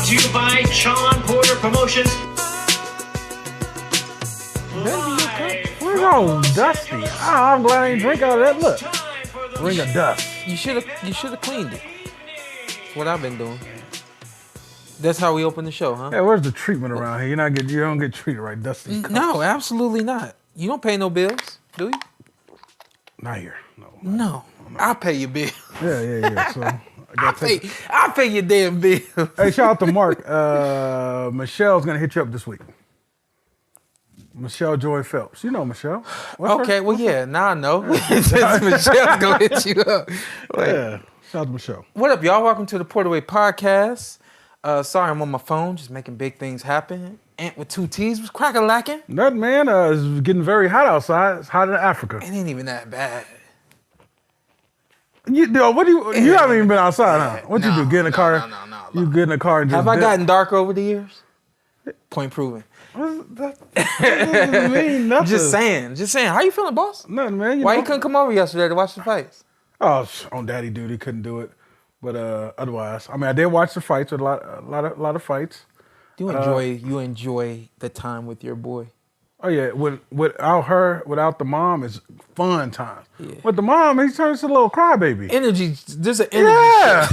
to you by Sean Porter Promotions. Where's all dusty? Oh, I'm glad I ain't drink out of that. Look, ring of dust. You should have cleaned it. That's what I've been doing. That's how we open the show, huh? Yeah, where's the treatment around here? You don't get treated right, dusty. No, absolutely not. You don't pay no bills, do you? Not here. No. I'll pay your bill. Yeah. So I'll pay your damn bill. Hey, shout out to Mark. Michelle's gonna hit you up this week. Michelle Joy Phelps. You know Michelle. Now I know. Michelle's gonna hit you up. Yeah. Shout out to Michelle. What up, y'all? Welcome to the PorterWay Podcast. Sorry, I'm on my phone, just making big things happen. Antt with 2 T's was crack-a-lacking. Nothing, man. It's getting very hot outside. It's hotter than Africa. It ain't even that bad. You haven't even been outside, huh? What you do? Get in a car? No. You get in a car and just... Have I gotten darker over the years? Point proven. That doesn't mean nothing. Just saying. How you feeling, boss? Nothing, man. Why you couldn't come over yesterday to watch the fights? Oh, on daddy duty, couldn't do it. But otherwise, I mean, I did watch the fights. A lot of fights. You enjoy the time with your boy. Oh yeah, without her, without the mom, it's fun times. Yeah. With the mom, he turns into a little crybaby. Energy, there's an energy. Yeah,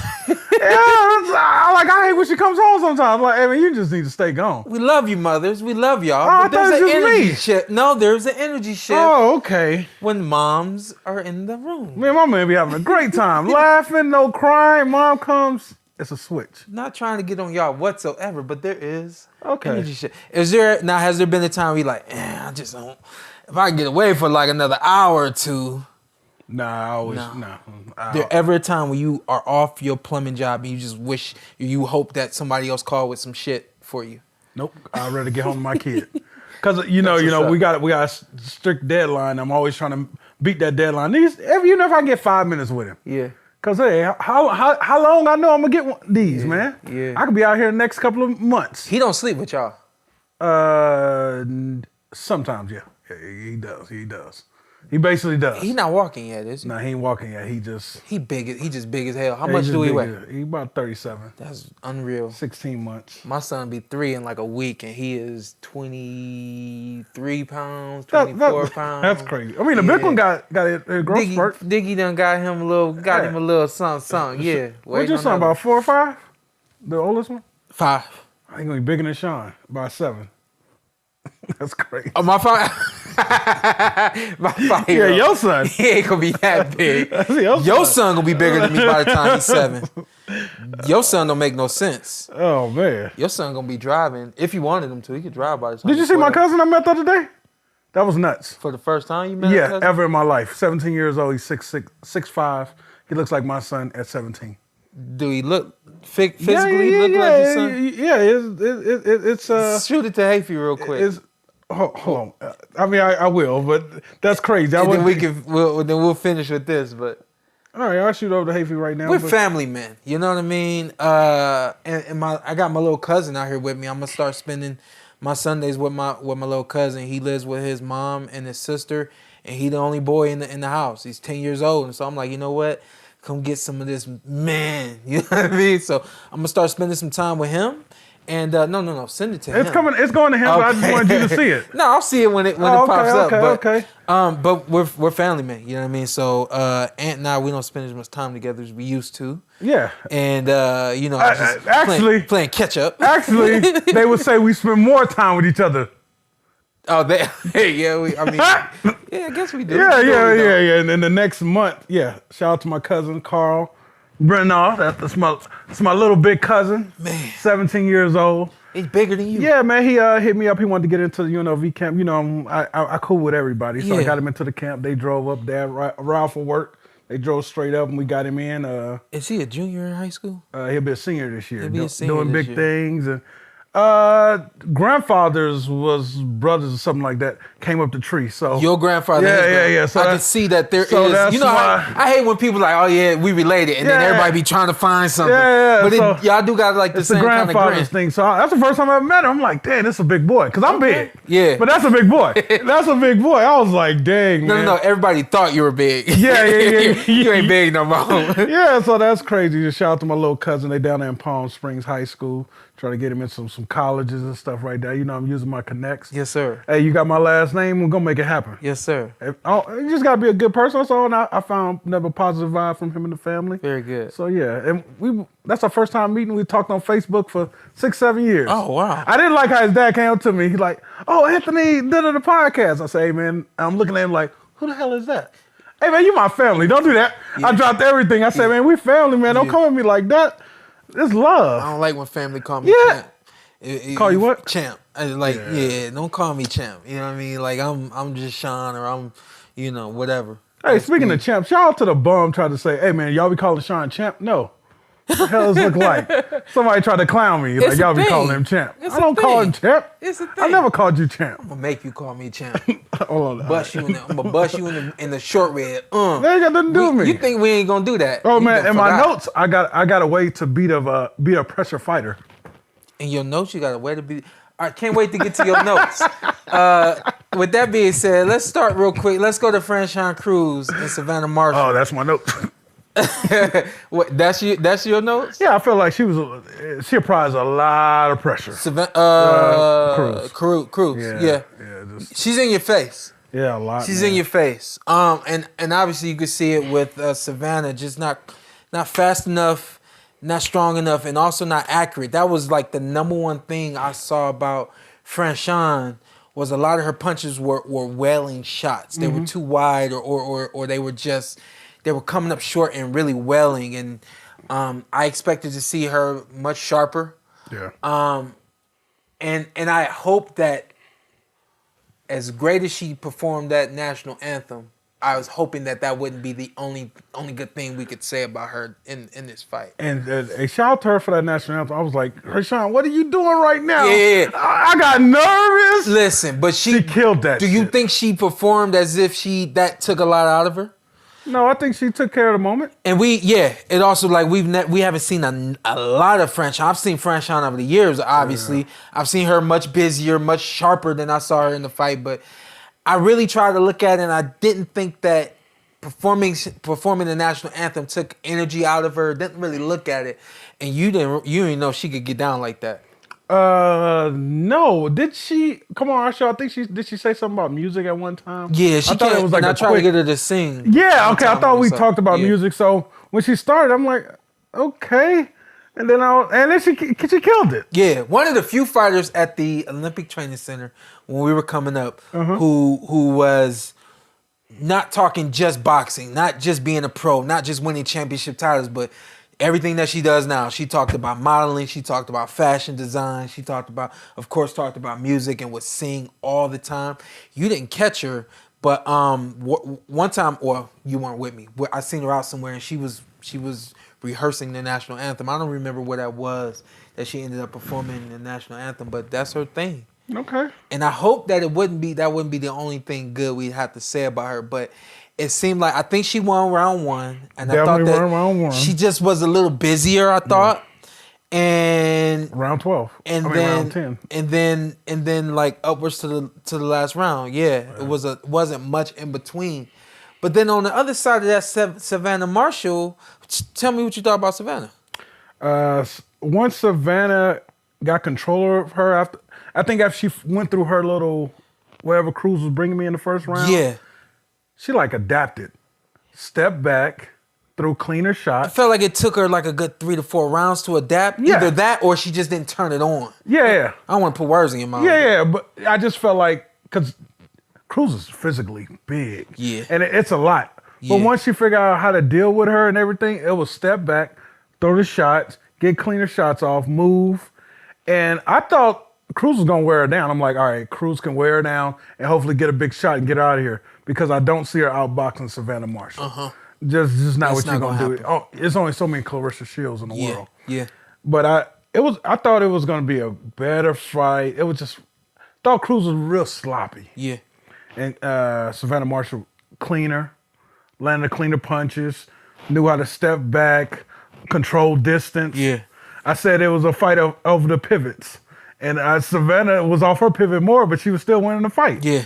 I hate when she comes home sometimes. Like, I mean, you just need to stay gone. We love you, mothers. We love y'all. Oh, but there's an energy me. shift. No, there's an energy shift. Oh, okay. When moms are in the room. Man, my man be having a great time, laughing, no crying. Mom comes. It's a switch. Not trying to get on y'all whatsoever, but there is energy shit. Has there been a time where you're like, I just don't, if I can get away for like another hour or two? No. There ever a time where you are off your plumbing job and you just wish, you hope that somebody else called with some shit for you? Nope. I'd rather get home to my kid. Because, we got a strict deadline. I'm always trying to beat that deadline. If I get 5 minutes with him. Yeah. Cause hey, how long I know I'm gonna get these, man? Yeah. I could be out here the next couple of months. He don't sleep with y'all. Sometimes, yeah. He does. He basically does. He not walking yet, is he? No, he ain't walking yet. He just big as hell. How much do he weigh? He about 37. That's unreal. 16 months. My son be 3 in like a week, and he is 23 pounds, 24 pounds. That's crazy. I mean, the big one got a growth spurt. Diggy done got him a little something. Yeah. What's your son, about 4 or 5? The oldest one? 5. I think gonna be bigger than Sean by 7. That's crazy. Oh, my 5. My 5. Yeah, your son. He ain't gonna be that big. your son gonna be bigger than me by the time he's 7. Your son don't make no sense. Oh man. Your son gonna be driving. If you wanted him to, he could drive by the time. Did you see my cousin I met the other day? That was nuts. For the first time you met? Yeah, ever in my life. 17 years old. He's 6'6", 6'5". He looks like my son at 17. Do he look physically look like your son? Yeah, it's shoot it to Hafey real quick. Hold on. I mean, I will, but that's crazy. And then we'll finish with this, but. All right, I'll shoot over to Hafey right now. We're family men, you know what I mean? I got my little cousin out here with me. I'm gonna start spending my Sundays with my little cousin. He lives with his mom and his sister, and he the only boy in the house. He's 10 years old, and so I'm like, you know what? Come get some of this man. You know what I mean? So I'm gonna start spending some time with him. And no, send it to him. It's going to him, okay. but I just wanted you to see it. No, I'll see it when it pops up. Okay. But we're family men, you know what I mean? So Antt and I, we don't spend as much time together as we used to. Yeah. And just playing catch up. Actually, they would say we spend more time with each other. Oh, I guess we do. Yeah. And then the next month, shout out to my cousin Carl Brennoff. That's my little big cousin. Man. 17 years old. He's bigger than you. Yeah, man. He hit me up. He wanted to get into the UNLV camp. You know, I cool with everybody. So I got him into the camp. They drove up. Dad arrived for work. They drove straight up and we got him in. Is he a junior in high school? He'll be a senior this year. He'll be a senior doing this big year. things. And Grandfather's was brothers or something like that came up the tree. So your grandfather. Yeah. So I can see that there so is. that's You know, I hate when people like, oh yeah, we related, and then everybody be trying to find something. Yeah. But so y'all do got like the it's same the kind of grandfather's grin. thing. So that's the first time I ever met him. I'm like, dang, this is a big boy, cause I'm big. Yeah. But that's a big boy. That's a big boy. I was like, dang, man. No. Everybody thought you were big. Yeah. You ain't big no more. Yeah, so that's crazy. Just shout out to my little cousin. They down there in Palm Springs High School. Trying to get him in some colleges and stuff right there. You know, I'm using my connects. Yes, sir. Hey, you got my last name? We're going to make it happen. Yes, sir. You just got to be a good person. That's all. And I found another positive vibe from him and the family. Very good. So, yeah. And that's our first time meeting. We talked on Facebook for 6-7 years. Oh, wow. I didn't like how his dad came up to me. He's like, oh, Anthony did the podcast. I say, hey, man, I'm looking at him like, who the hell is that? Hey, man, you my family. Don't do that. Yeah. I dropped everything. I said, man, we family, man. Don't come at me like that. It's love. I don't like when family call me champ. Call you what? Champ. Don't call me champ. You know what I mean? Like I'm just Shawn or I'm, whatever. Hey, That's speaking cool. of champ, shout out to the bum tried to say, hey man, y'all be calling Shawn champ? No. What the hell does it look like? Somebody tried to clown me. Like y'all be calling him champ. I don't call him champ. It's a thing. I never called you champ. I'm gonna make you call me champ. Hold on. I'm gonna bust you in the short red. They ain't got nothing to do with me. You think we ain't gonna do that? Oh man, in my notes, I got a way to be a pressure fighter. In your notes, you got a way to be. All right, can't wait to get to your notes. With that being said, let's start real quick. Let's go to Franchon Crews and Savannah Marshall. Oh, that's my note. What? That's your notes? Yeah, I feel like she apprised a lot of pressure. Crews. Yeah. She's in your face. Yeah, a lot. She's in your face. And obviously you could see it with Savannah, just not fast enough, not strong enough, and also not accurate. That was like the number one thing I saw about Franchon was a lot of her punches were wailing shots. They were too wide or they were coming up short and really wailing. And I expected to see her much sharper. Yeah. And I hope that as great as she performed that national anthem, I was hoping that wouldn't be the only good thing we could say about her in this fight. And a shout out to her for that national anthem. I was like, Shawn, what are you doing right now? Yeah. I got nervous. Listen, but she killed that. Do you think she performed as if that took a lot out of her? No, I think she took care of the moment. And it also like we haven't seen a lot of Franchon. I've seen Franchon over the years, obviously. Yeah. I've seen her much busier, much sharper than I saw her in the fight, but I really tried to look at it and I didn't think that performing the national anthem took energy out of her. Didn't really look at it. And you didn't know she could get down like that. No. Did she? Come on, Arsha. I think did she say something about music at one time? Yeah, she thought it was like I tried to get her to sing. Yeah, okay. I thought we talked about music. So when she started, I'm like, okay. And then she killed it. Yeah, one of the few fighters at the Olympic Training Center when we were coming up who was not talking just boxing, not just being a pro, not just winning championship titles, but everything that she does now. She talked about modeling. She talked about fashion design. She talked about music and would sing all the time. You didn't catch her, but one time, or you weren't with me. I seen her out somewhere, and she was rehearsing the national anthem. I don't remember what that was that she ended up performing the national anthem, but that's her thing. Okay. And I hope that wouldn't be the only thing good we'd have to say about her, but it seemed like I think she won round one, and Definitely I thought that round one. she just was a little busier. I thought, and round 12, round 10, and then like upwards to the last round. Yeah, right. It wasn't much in between. But then on the other side of that, Savannah Marshall. Tell me what you thought about Savannah. Once Savannah got control of her, after she went through her little whatever Crews was bringing me in the first round. Yeah. She like adapted, stepped back, threw cleaner shots. I felt like it took her like a good 3 to 4 rounds to adapt. Yeah. Either that or she just didn't turn it on. Yeah. I don't want to put words in your mouth. Yeah, but I just felt like, because Crews is physically big. Yeah. And it's a lot. Yeah. But once she figured out how to deal with her and everything, it was step back, throw the shots, get cleaner shots off, move. And I thought Crews was going to wear her down. I'm like, all right, Crews can wear her down and hopefully get a big shot and get her out of here, because I don't see her outboxing Savannah Marshall. Uh-huh. Just not That's what you're going to do. Happen. Oh, there's only so many Clarissa Shields in the world. Yeah. But I thought it was going to be a better fight. It was just, thought Crews was real sloppy. Yeah. And Savannah Marshall, cleaner, landed cleaner punches, knew how to step back, control distance. Yeah. I said it was a fight over the pivots. And Savannah was off her pivot more, but she was still winning the fight. Yeah.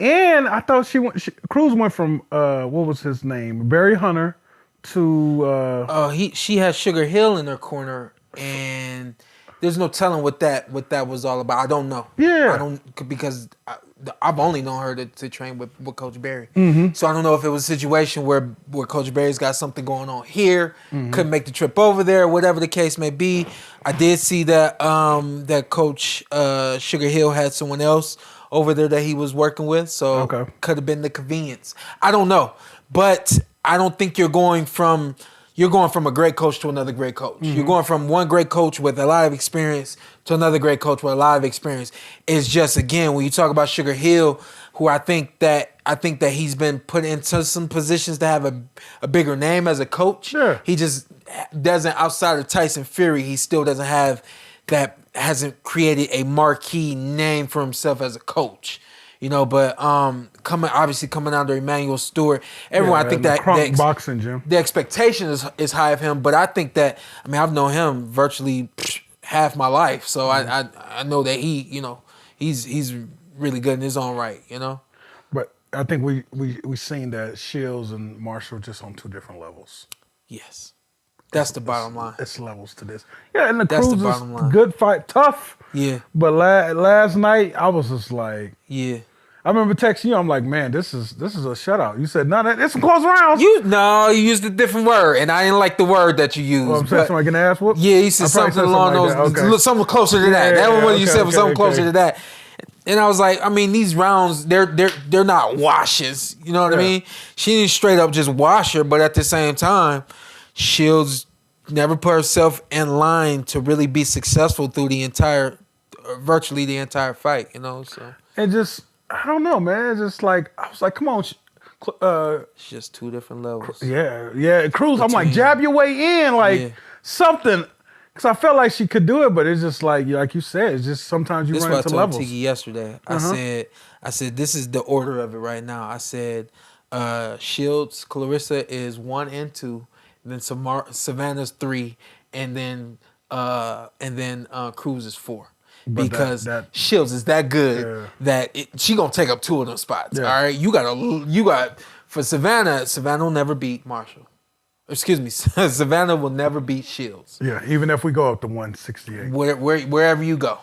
And I thought Crews went from, what was his name? Barry Hunter to... she had Sugar Hill in her corner, and there's no telling what that was all about. I don't know. Yeah. I don't, because I've only known her to train with Coach Barry. Mm-hmm. So I don't know if it was a situation where Coach Barry's got something going on here, couldn't make the trip over there, whatever the case may be. I did see that that Coach Sugar Hill had someone else over there that he was working with, so could have been the convenience. I don't know, but I don't think you're going from a great coach to another great coach. You're going from one great coach with a lot of experience to another great coach with a lot of experience. It's just, again, when you talk about Sugar Hill, who I think that he's been put into some positions to have a bigger name as a coach. Sure. He just doesn't, outside of Tyson Fury, he still doesn't have that, hasn't created a marquee name for himself as a coach. You know, but coming under Emmanuel Stewart, everyone, I think that boxing gym. The expectation is high of him, but I think that, I mean, I've known him virtually half my life, so I know that he's really good in his own right, you know. But I think we seen that Shields and Marshall just on two different levels. Yes, that's the bottom line. It's levels to this. Yeah, and That's Crews the bottom line. Good fight, tough. Yeah. But last night I was just like, yeah. I remember texting you. I'm like, man, this is a shutout. You said, no, it's some close rounds. You used a different word, and I didn't like the word that you used. Well, I'm saying somebody getting ass whooped? Yeah, you said something along those, something closer to that. That was what you said was something closer to that. And I was like, I mean, these rounds, they're not washes. You know what I mean? She didn't straight up just wash her, but at the same time, Shields never put herself in line to really be successful through virtually the entire fight, you know. So and just, I don't know, man. It's just like, I was like, come on. It's just two different levels. Yeah. Crews, I'm like, jab your way in, like something. Because I felt like she could do it, but it's just like you said, it's just sometimes you run into levels. This is what I told Tiki yesterday. I said, this is the order of it right now. I said, Shields, Clarissa is 1 and 2, then Savannah's 3, and then Crews is 4. But because Shields is that good that she gonna take up 2 of those spots. Yeah. All right, you got for Savannah will never beat Marshall. Excuse me, Savannah will never beat Shields. Yeah, even if we go up to 168. Wherever you go,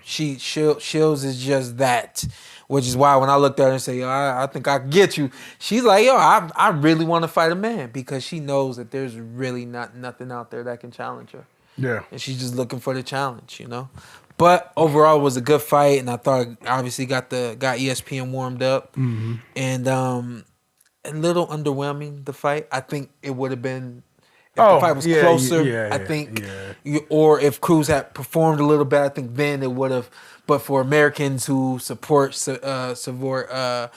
Shields is just that. Which is why when I looked at her and said, yo, I think I can get you, she's like, yo, I really want to fight a man, because she knows that there's really nothing out there that can challenge her. Yeah. And she's just looking for the challenge, you know. But overall, it was a good fight, and I thought obviously got ESPN warmed up, and a little underwhelming, the fight. I think it would have been if the fight was closer. I think, or if Crews had performed a little bit, I think then it would have. But for Americans who support Franchon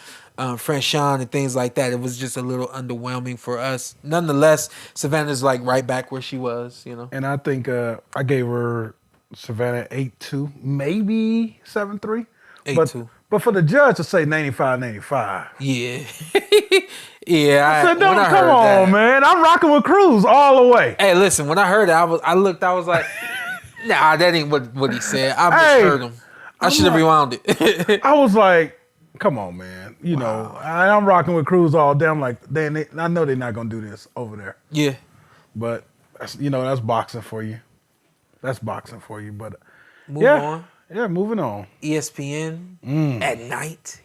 and things like that, it was just a little underwhelming for us. Nonetheless, Savannah's like right back where she was, you know. And I think I gave her Savannah 8-2, maybe 7-3. 8-2. But for the judge to say 95-95. Yeah. Yeah. I said, no, come on, man. I'm rocking with Crews all the way. Hey, listen, when I heard it, I was like, nah, that ain't what he said. I misheard him. I should have rewound it. I was like, come on, man. You know, I'm rocking with Crews all day. I'm like, I know they're not going to do this over there. Yeah. But, that's boxing for you. That's boxing for you. But Move on. Yeah, moving on. ESPN at night.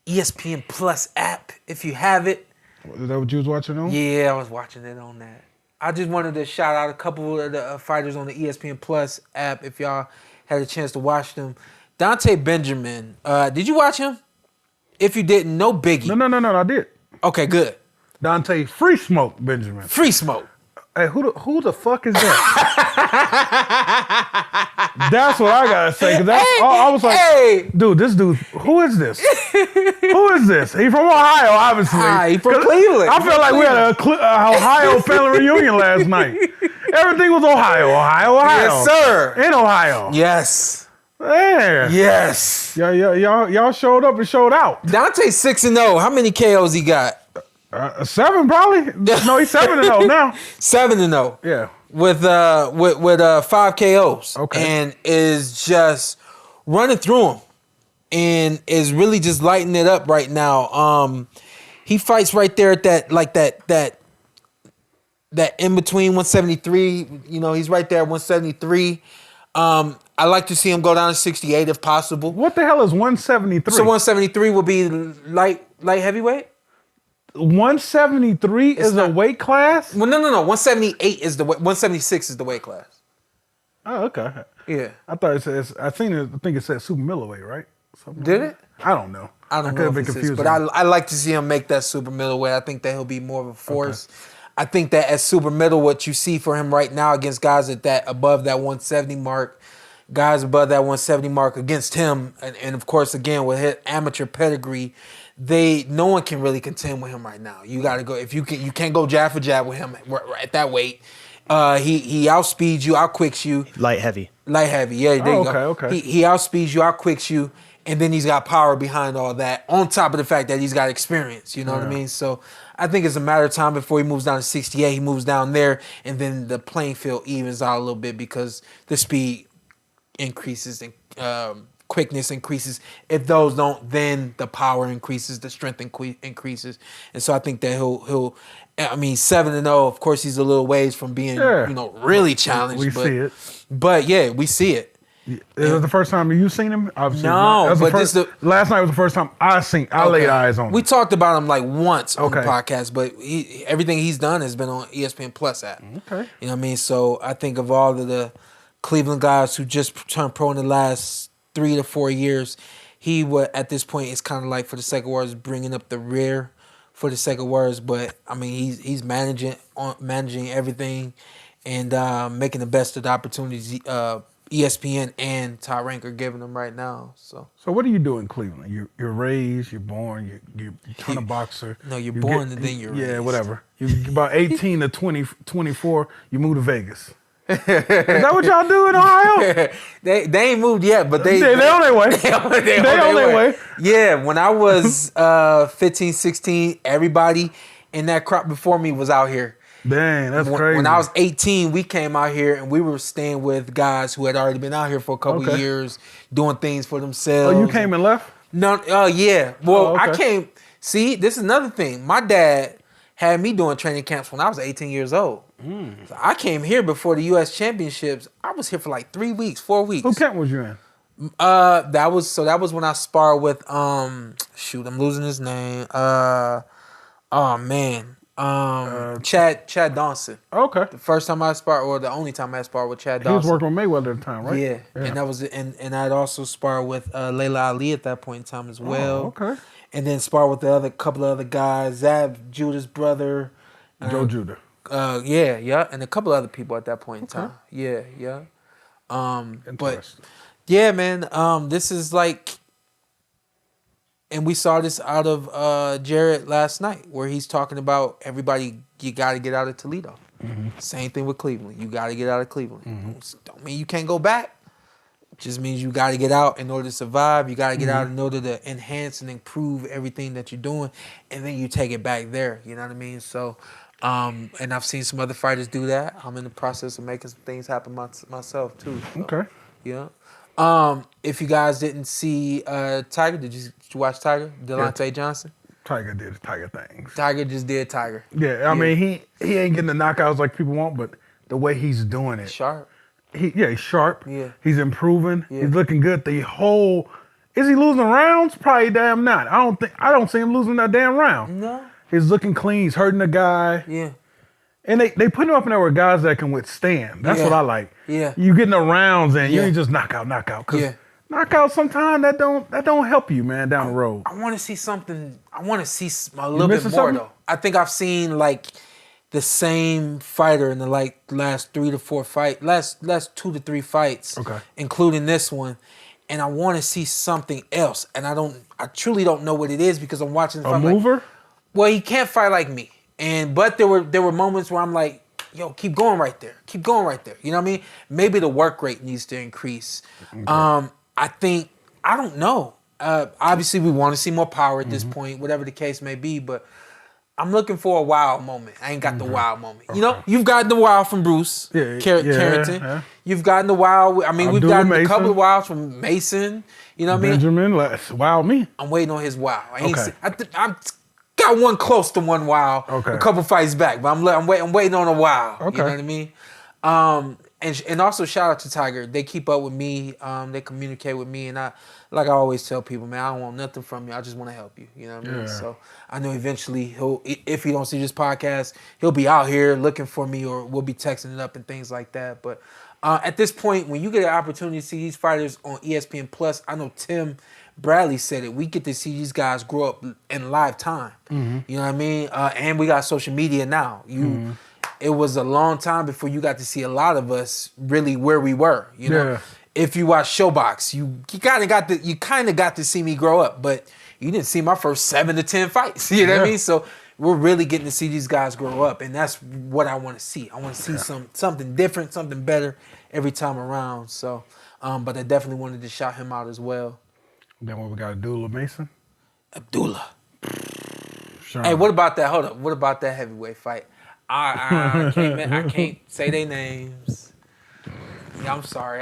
ESPN Plus app, if you have it. Is that what you was watching on? Yeah, I was watching it on that. I just wanted to shout out a couple of the fighters on the ESPN Plus app, if y'all had a chance to watch them. Dante Benjamin, did you watch him? If you didn't, no biggie. No, I did. Okay, good. Dante Free Smoke Benjamin. Free Smoke. Hey, who the fuck is that? That's what I gotta say. Cause I was like, dude, this dude, who is this? Who is this? He from Ohio, obviously. He from Cleveland. I felt like we had a Ohio family reunion last night. Everything was Ohio. Yes, sir. In Ohio. Yes. Yeah. Yes. Y'all showed up and showed out. Dante's 6-0. How many KOs he got? 7 probably. No, he's 7-0 now. 7-0. Yeah. With 5 KOs. Okay. And is just running through them. And is really just lighting it up right now. He fights right there at that in between 173. You know, he's right there at 173. I like to see him go down to 68 if possible. What the hell is 173? So 173 will be light heavyweight? 173 is a weight class? Well, no. 178 is the weight. 176 is the weight class. Oh, okay. Yeah. I thought it says. I think it said super middleweight, right? Something Did like it? I don't know. I don't know if it's confusing. But I like to see him make that super middleweight. I think that he'll be more of a force. Okay. I think that at super middle, what you see for him right now against guys at that above that 170 mark, guys above that 170 mark against him, and of course again with his amateur pedigree. No one can really contend with him right now. You got to go you can't go jab for jab with him at that weight. He outspeeds you, outquicks you. Light heavy. Yeah, there you go. Okay. He outspeeds you, outquicks you, and then he's got power behind all that. On top of the fact that he's got experience, you know what I mean? So I think it's a matter of time before he moves down to 68. He moves down there, and then the playing field evens out a little bit because the speed increases and quickness increases. If those don't, then the power increases, the strength increases, and so I think that he'll. I mean, 7-0. Of course, he's a little ways from being really challenged. We see it, but yeah, we see it. Is it the first time you've seen him? Obviously, no, last night was the first time I laid eyes on him. We talked about him like once on the podcast, but everything he's done has been on ESPN Plus app. Okay, you know what I mean. So I think of all of the Cleveland guys who just turned pro in the last 3 to 4 years, he would at this point is kind of like, for the sake of words, bringing up the rear for the sake of words. But I mean, he's managing everything and making the best of the opportunities ESPN and Top Rank are giving him right now. So what do you do in Cleveland? You're raised, you're born, you turn a boxer. No, you're born and then you're raised. Yeah, whatever. You're about 18 to 24, you move to Vegas. Is that what y'all do in Ohio? They ain't moved yet, but they on their way. They on their way. Yeah, when I was 15, 16, everybody in that crop before me was out here. Dang, that's crazy. When I was 18, we came out here and we were staying with guys who had already been out here for a couple of years, doing things for themselves. Oh, you came and left? No, yeah. Well, I came. See, this is another thing. My dad had me doing training camps when I was 18 years old. So I came here before the U.S. Championships. I was here for like 3 weeks, 4 weeks. Who camp was you in? That was when I sparred with I'm losing his name. Chad Dawson. Okay. The first time I sparred, or the only time I sparred with Chad Dawson. He was working with Mayweather at the time, right? Yeah. And that was and I'd also sparred with Layla Ali at that point in time as well. Oh, okay. And then sparred with the couple of other guys, Zab Judah's brother, Joe Judah. And a couple other people at that point in time. Yeah. But yeah, man, this is like, and we saw this out of Jared last night, where he's talking about everybody, you got to get out of Toledo. Mm-hmm. Same thing with Cleveland. You got to get out of Cleveland. Mm-hmm. Don't mean you can't go back. It just means you got to get out in order to survive. You got to get out in order to enhance and improve everything that you're doing, and then you take it back there. You know what I mean? So, and I've seen some other fighters do that. I'm in the process of making some things happen myself too. So, okay. Yeah. If you guys didn't see Tiger, did you watch Tiger? Delonte Johnson? Tiger did Tiger things. Tiger just did Tiger. Yeah, I mean, he ain't getting the knockouts like people want, but the way he's doing it. Sharp. He's sharp. Yeah. He's improving. Yeah. He's looking good. Is he losing rounds? Probably damn not. I don't see him losing that damn round. No. He's looking clean. He's hurting the guy. Yeah. And they put him up in there with guys that can withstand. That's what I like. Yeah. You getting the rounds and you ain't just knockout. Cause knockout sometimes that don't help you, man, down the road. I want to see something. I want to see a little bit more though. I think I've seen like the same fighter in the last 2 to 3 fights, including this one, and I want to see something else, and I truly don't know what it is because I'm watching the fight. A mover? Well, he can't fight like me, but there were moments where I'm like, yo, keep going right there. You know what I mean? Maybe the work rate needs to increase. Okay. I don't know. Obviously, we want to see more power at this point, whatever the case may be, but I'm looking for a wow moment. I ain't got the wow moment. Okay. You know, you've gotten the wow from Bruce Carrington. Yeah. You've gotten the wow. I mean, we've gotten a couple of wows from Mason. You know what I mean? Benjamin, wow me. I'm waiting on his wow. I'm got one close to one wow a couple fights back, but I'm waiting on a wow. Okay. You know what I mean? And also shout out to Tiger. They keep up with me. They communicate with me, and I always tell people, man, I don't want nothing from you. I just want to help you. You know what I mean? So I know eventually if he don't see this podcast, he'll be out here looking for me, or we'll be texting it up and things like that. But at this point, when you get an opportunity to see these fighters on ESPN Plus, I know Tim Bradley said it. We get to see these guys grow up in live time. You know what I mean? And we got social media now. It was a long time before you got to see a lot of us really where we were. You know, if you watch Showbox, you kind of got to see me grow up, but you didn't see my first 7 to 10 fights. You know what I mean? So we're really getting to see these guys grow up, and that's what I want to see. I want to see something different, something better every time around. So, but I definitely wanted to shout him out as well. Then what we got, Abdullah Mason? Abdullah. Sure. Hey, what about that? Hold up. What about that heavyweight fight? I can't say their names. Yeah, I'm sorry.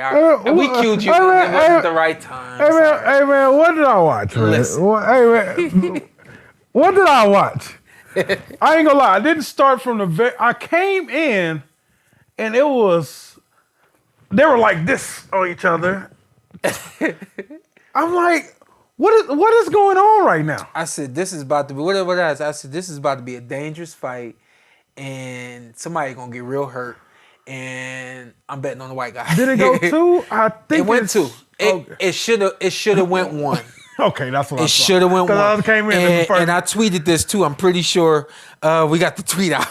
We cued you. It wasn't the right time. Hey man, what did I watch, man? What did I watch? I ain't gonna lie. I didn't start from I came in, and it was, they were like this on each other. I'm like, what is going on right now? I said, this is about to be, whatever that is, I said, this is about to be a dangerous fight, and somebody gonna get real hurt, and I'm betting on the white guy. Did it go 2? I think it went 2. It should have went 1. Okay, that's what I thought. It should have went 1. I came in and I tweeted this too. I'm pretty sure we got the tweet out.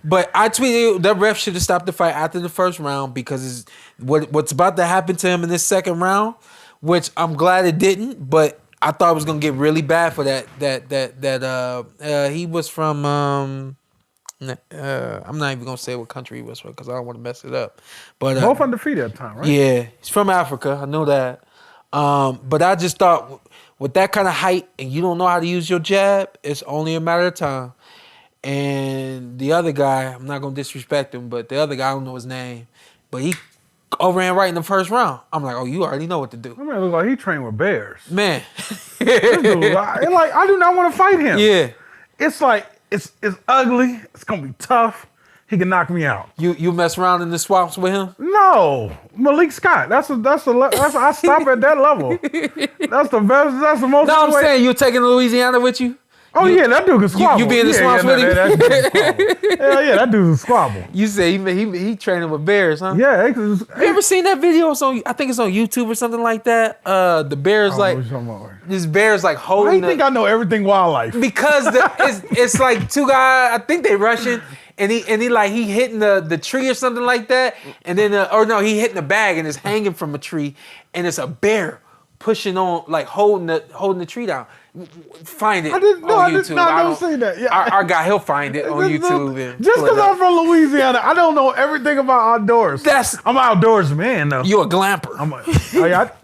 But I tweeted the ref should have stopped the fight after the first round, because what's about to happen to him in this second round, which I'm glad it didn't, but I thought it was gonna get really bad for that he was from I'm not even gonna say what country he was from because I don't want to mess it up. But both undefeated at the time, right? Yeah, he's from Africa. I know that. But I just thought with that kind of height and you don't know how to use your jab, it's only a matter of time. And the other guy, I'm not gonna disrespect him, but the other guy, I don't know his name, but he overran right in the first round. I'm like, oh, you already know what to do. I mean, it looked like he trained with bears. Man. I do not want to fight him. Yeah. It's like, it's ugly. It's going to be tough. He can knock me out. You mess around in the swaps with him? No. Malik Scott. I stop at that level. That's the best. That's the most. No, I'm saying you're taking Louisiana with you? Oh, yeah, that dude can squabble. You be in the swamps with him? Hell yeah, that dude can squabble. You say he training with bears, huh? Yeah. You ever seen that video? I think it's on YouTube or something like that. The bears this bear's like holding. I think I know everything wildlife. Because it's like two guys. I think they Russian, and he hitting the tree or something like that, and then he hitting the bag and it's hanging from a tree, and it's a bear pushing on, like holding the tree down. Find it on YouTube. I don't see that. Yeah. Our guy, he'll find it on YouTube. Just because I'm from Louisiana, I don't know everything about outdoors. I'm an outdoors man, though. You a glamper.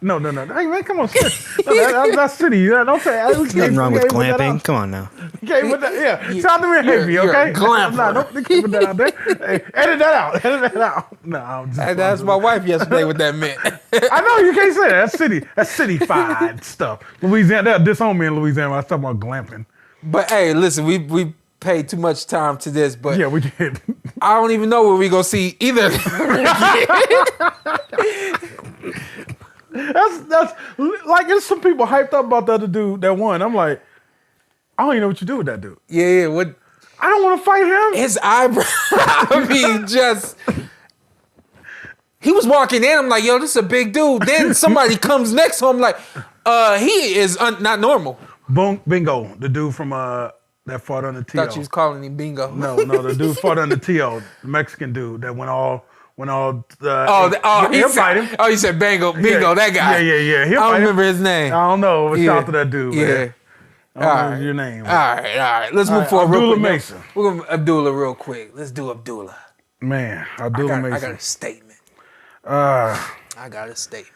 No. Hey, man, come on. That's city. Don't say There's nothing wrong with glamping. Come on now. Okay, South American heavy, okay? Glamper. Don't keep that out there. Hey, edit that out. No, I'm just. I asked my wife yesterday what that meant. I know, you can't say that. That's city-fied stuff. Louisiana, they'll disown me in Louisiana when I talk about glamping. But hey, listen, we paid too much time to this, but yeah, we did. I don't even know where we gonna see either. That's like, there's some people hyped up about the other dude that won. I'm like, I don't even know what you do with that dude. Yeah. What? I don't want to fight him. His eyebrow. I mean, he was walking in. I'm like, yo, this is a big dude. Then somebody comes next to him, like, he is not normal. Boom, bingo. The dude from the that fought on the TO. Thought you was calling him Bingo. No, the dude fought on the TO, the Mexican dude that went all. He'll fight him. Oh, you said Bingo, that guy. Yeah. I don't remember his name. I don't know. Shout out to that dude, man. I don't remember your name. All right. Let's move forward. Abdullah real quick. Mason. We're going to Abdullah real quick. Let's do Abdullah. Man, Abdullah Mason. I got a statement. I got a statement.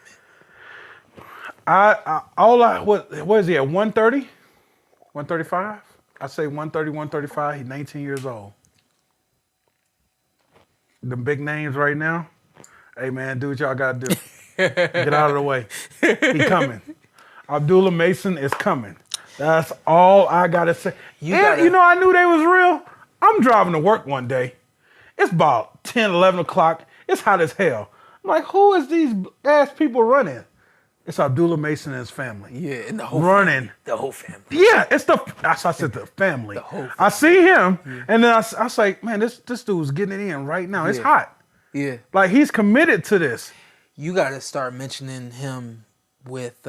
What is he at 130? 135? I say 130, 135. He's 19 years old. The big names right now. Hey man, do what y'all gotta do. Get out of the way. He coming. Abdullah Mason is coming. That's all I gotta say. You know, I knew they was real. I'm driving to work one day. It's about 10, 11 o'clock. It's hot as hell. I'm like, who is these ass people running? It's Abdullah Mason and his family. Yeah, and the whole running. Family. The whole family. Yeah, that's I said the family. The whole family. I see him, and then I was like, man, this dude's getting it in right now. It's hot. Yeah. Like, he's committed to this. You got to start mentioning him with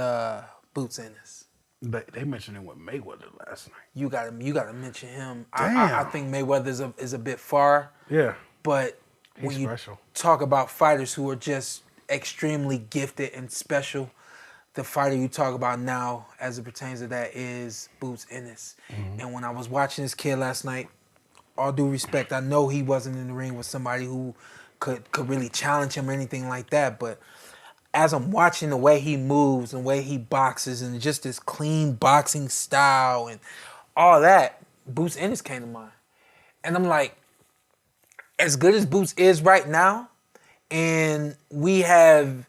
Boots Ennis. They mentioned him with Mayweather last night. You got to mention him. Damn. I think Mayweather is a bit far. Yeah. But he's when you special. Talk about fighters who are just extremely gifted and special, the fighter you talk about now as it pertains to that is Boots Ennis. Mm-hmm. And when I was watching this kid last night, all due respect, I know he wasn't in the ring with somebody who could really challenge him or anything like that, but as I'm watching the way he moves and the way he boxes and just his clean boxing style and all that, Boots Ennis came to mind. And I'm like, as good as Boots is right now, and we have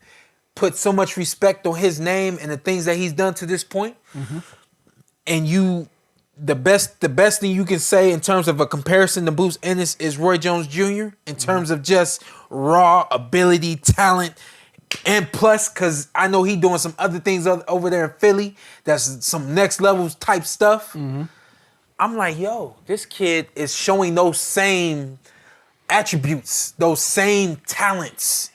put so much respect on his name and the things that he's done to this point, and the best thing you can say in terms of a comparison to Boots Ennis is Roy Jones Jr. in terms of just raw ability, talent, and plus, because I know he doing some other things over there in Philly, that's some next level type stuff. I'm like, yo, this kid is showing those same attributes, those same talents.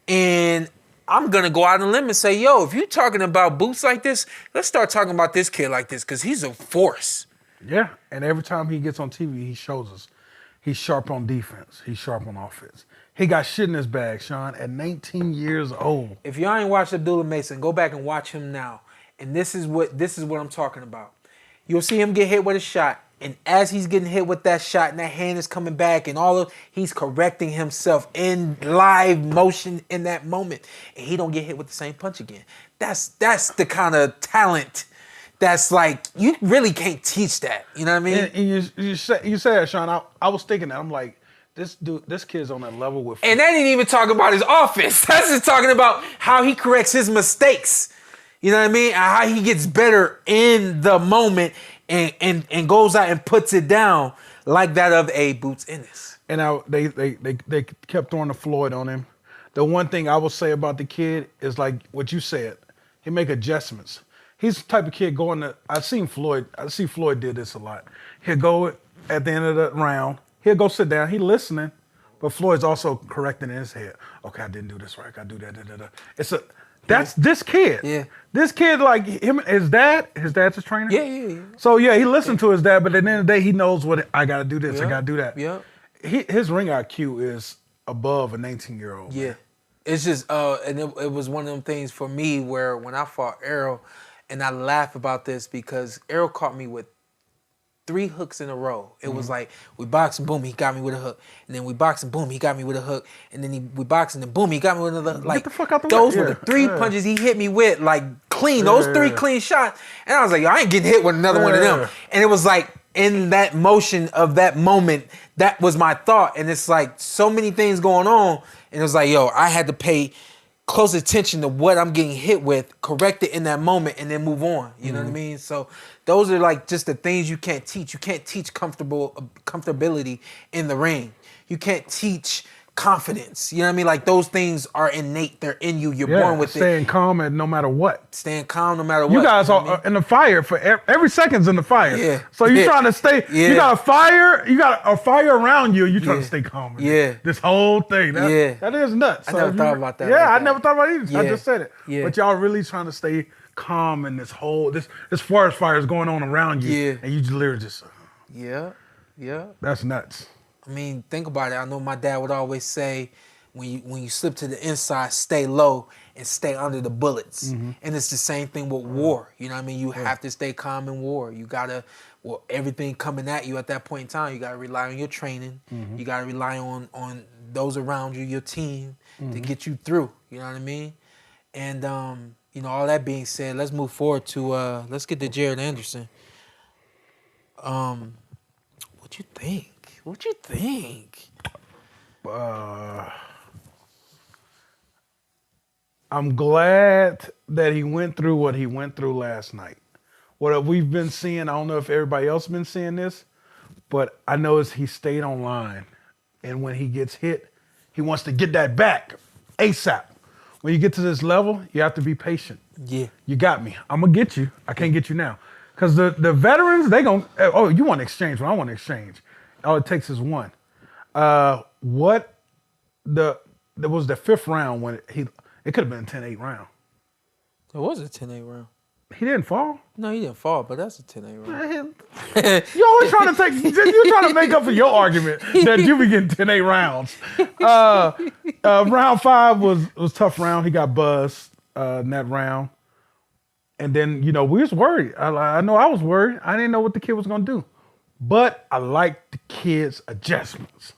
And I'm going to go out on a limb and say, yo, if you're talking about Boots like this, let's start talking about this kid like this because he's a force. Yeah, and every time he gets on TV, he shows us he's sharp on defense. He's sharp on offense. He got shit in his bag, Shawn, at 19 years old. If y'all ain't watched Abdullah Mason, go back and watch him now. And this is what I'm talking about. You'll see him get hit with a shot. And as he's getting hit with that shot and that hand is coming back and he's correcting himself in live motion in that moment. And he don't get hit with the same punch again. That's the kind of talent that's like, you really can't teach that. You know what I mean? And you say that, Shawn. I was thinking that. I'm like, this kid's on that level with... And that ain't even talking about his offense. That's just talking about how he corrects his mistakes. You know what I mean? And how he gets better in the moment and goes out and puts it down like that of a Boots Ennis. And they kept throwing the Floyd on him. The one thing I will say about the kid is like what you said. He make adjustments. He's the type of kid going to... I see Floyd did this a lot. He'll go at the end of the round. He'll go sit down. He listening, but Floyd's also correcting in his head. Okay, I didn't do this right. I gotta do that. That's this kid. Yeah. This kid, like him, his dad's his trainer. Yeah. So yeah, he listened to his dad, but at the end of the day, he knows what I gotta do this. I gotta do that. Yeah. His ring IQ is above a 19-year-old. Yeah. It's just and it was one of them things for me where when I fought Errol, and I laugh about this because Errol caught me with 3 hooks in a row. It was like, we boxing, boom, he got me with a hook. And then we boxing, boom, he got me with a hook. And then we boxing, and boom, he got me with another hook. Like, get the fuck out the those way. were the 3 punches he hit me with, like, clean. Those 3 clean shots. And I was like, yo, I ain't getting hit with another one of them. And it was like, in that motion of that moment, that was my thought. And it's like, so many things going on. And it was like, yo, I had to pay close attention to what I'm getting hit with, correct it in that moment, and then move on. You know what I mean? So those are like just the things you can't teach. You can't teach comfortability in the ring. You can't teach confidence. You know what I mean? Like those things are innate. They're in you. You're born with staying calm and no matter what. Staying calm no matter what. You guys are in the fire for every second's in the fire. Yeah. So you're trying to stay. Yeah. You got a fire around you. You trying to stay calm. Yeah. This whole thing. That is nuts. I never thought about that. Yeah, I never thought about it either. Yeah. I just said it. Yeah. But y'all really trying to stay calm in this whole this forest fire is going on around you. Yeah. And you just literally just. Yeah. That's nuts. I mean, think about it. I know my dad would always say, when you slip to the inside, stay low and stay under the bullets. And it's the same thing with war. You know what I mean? You have to stay calm in war. You gotta, everything coming at you at that point in time, you gotta rely on your training. You gotta rely on those around you, your team, to get you through. You know what I mean? And you know, all that being said, let's move forward to let's get to Jaron Anderson. What you think? What you think? I'm glad that he went through what he went through last night. What we've been seeing, I don't know if everybody else been seeing this, but I noticed he stayed online. And when he gets hit, he wants to get that back ASAP. When you get to this level, you have to be patient. Yeah. You got me. I'm going to get you. I can't get you now. Because the veterans, they going to, oh, you want to exchange? Well, I want to exchange. All it takes is one. There was the fifth round when it could have been a 10-8 round. It was a 10-8 round. He didn't fall? No, he didn't fall, but that's a 10-8 round. You always trying to you're trying to make up for your argument that you be getting 10-8 rounds. Round 5 was tough round. He got buzzed in that round. And then, you know, we was worried. I know I was worried. I didn't know what the kid was going to do. But I like the kid's adjustments.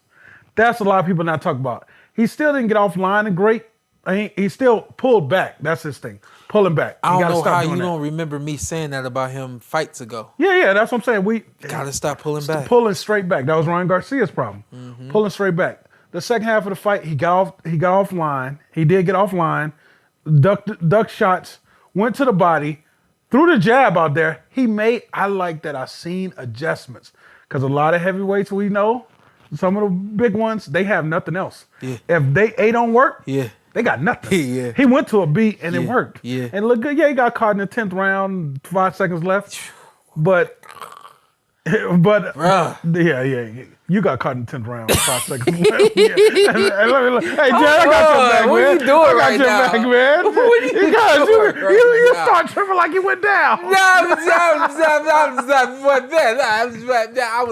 That's a lot of people not talk about. He still didn't get offline and great. He still pulled back. That's his thing. Pulling back. I don't know how you don't remember me saying that about him fights ago. Yeah, that's what I'm saying. We gotta stop pulling back. Pulling straight back. That was Ryan Garcia's problem. Pulling straight back. The second half of the fight, he got offline. He did get offline. Ducked shots. Went to the body. Threw the jab out there. I like that I seen adjustments. Because a lot of heavyweights we know, some of the big ones, they have nothing else. Yeah. If A don't work, they got nothing. Yeah. He went to a beat and it worked. Yeah. And look good. Yeah, he got caught in the 10th round, 5 seconds left. But yeah. You got caught in the 10th round, 5 seconds left. Yeah. Hey, Jared, I got your back, man. What are you doing right now? I got your back, man. What are you doing You right start tripping like you went down. I was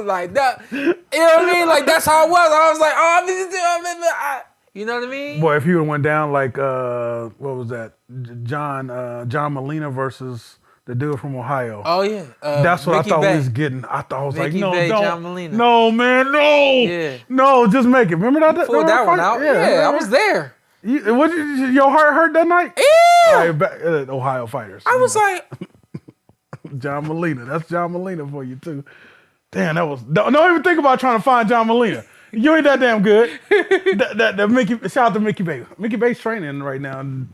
like, that. You know what I mean? Like, that's how it was. I was like, you know what I mean? Boy, if he would have went down like, what was that? John Molina versus the dude from Ohio. Oh, yeah. That's what Mickey I thought Bay. we was getting. I thought I was Mickey like, Bay, no, John Molina. no, man, no. Yeah. No, just make it. Remember that? Pulled that one out. Yeah, I was there. Your heart hurt that night? Yeah. Ohio fighters. I was like, John Molina. That's John Molina for you, too. Damn, that was... Don't even think about trying to find John Molina. You ain't that damn good. Shout out to Mickey Bay. Mickey Bay's training right now. And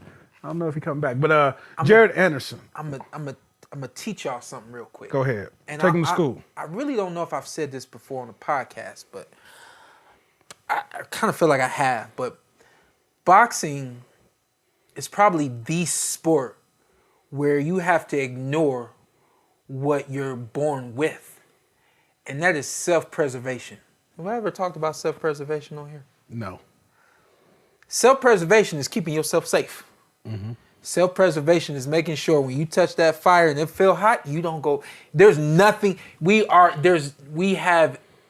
I don't know if he coming back. But Jaron Anderson. I'm gonna teach y'all something real quick. Go ahead. And Take him to school. I really don't know if I've said this before on the podcast, but I kind of feel like I have. But boxing is probably the sport where you have to ignore what you're born with. And that is self-preservation. Have I ever talked about self-preservation on here? No. Self-preservation is keeping yourself safe. Self-preservation is making sure when you touch that fire and it feel hot, you don't go. There's nothing. There's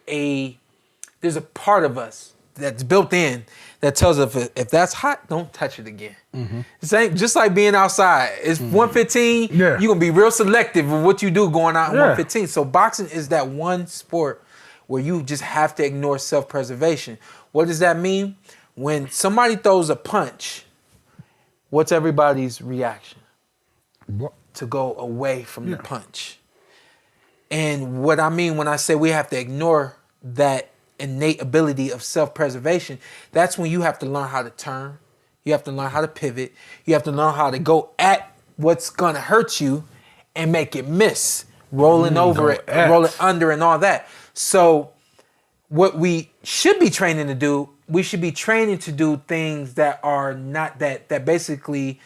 a part of us that's built in that tells us if that's hot, don't touch it again. Same, just like being outside. It's 115. Yeah. You're gonna be real selective of what you do going out in 115. So boxing is that one sport where you just have to ignore self-preservation. What does that mean? When somebody throws a punch, what's everybody's reaction? What? To go away from the punch. And what I mean when I say we have to ignore that innate ability of self-preservation, that's when you have to learn how to turn. You have to learn how to pivot. You have to learn how to go at what's going to hurt you and make it miss. Rolling over it, rolling under and all that. So what we should be training to do, we should be training to do things that are not that basically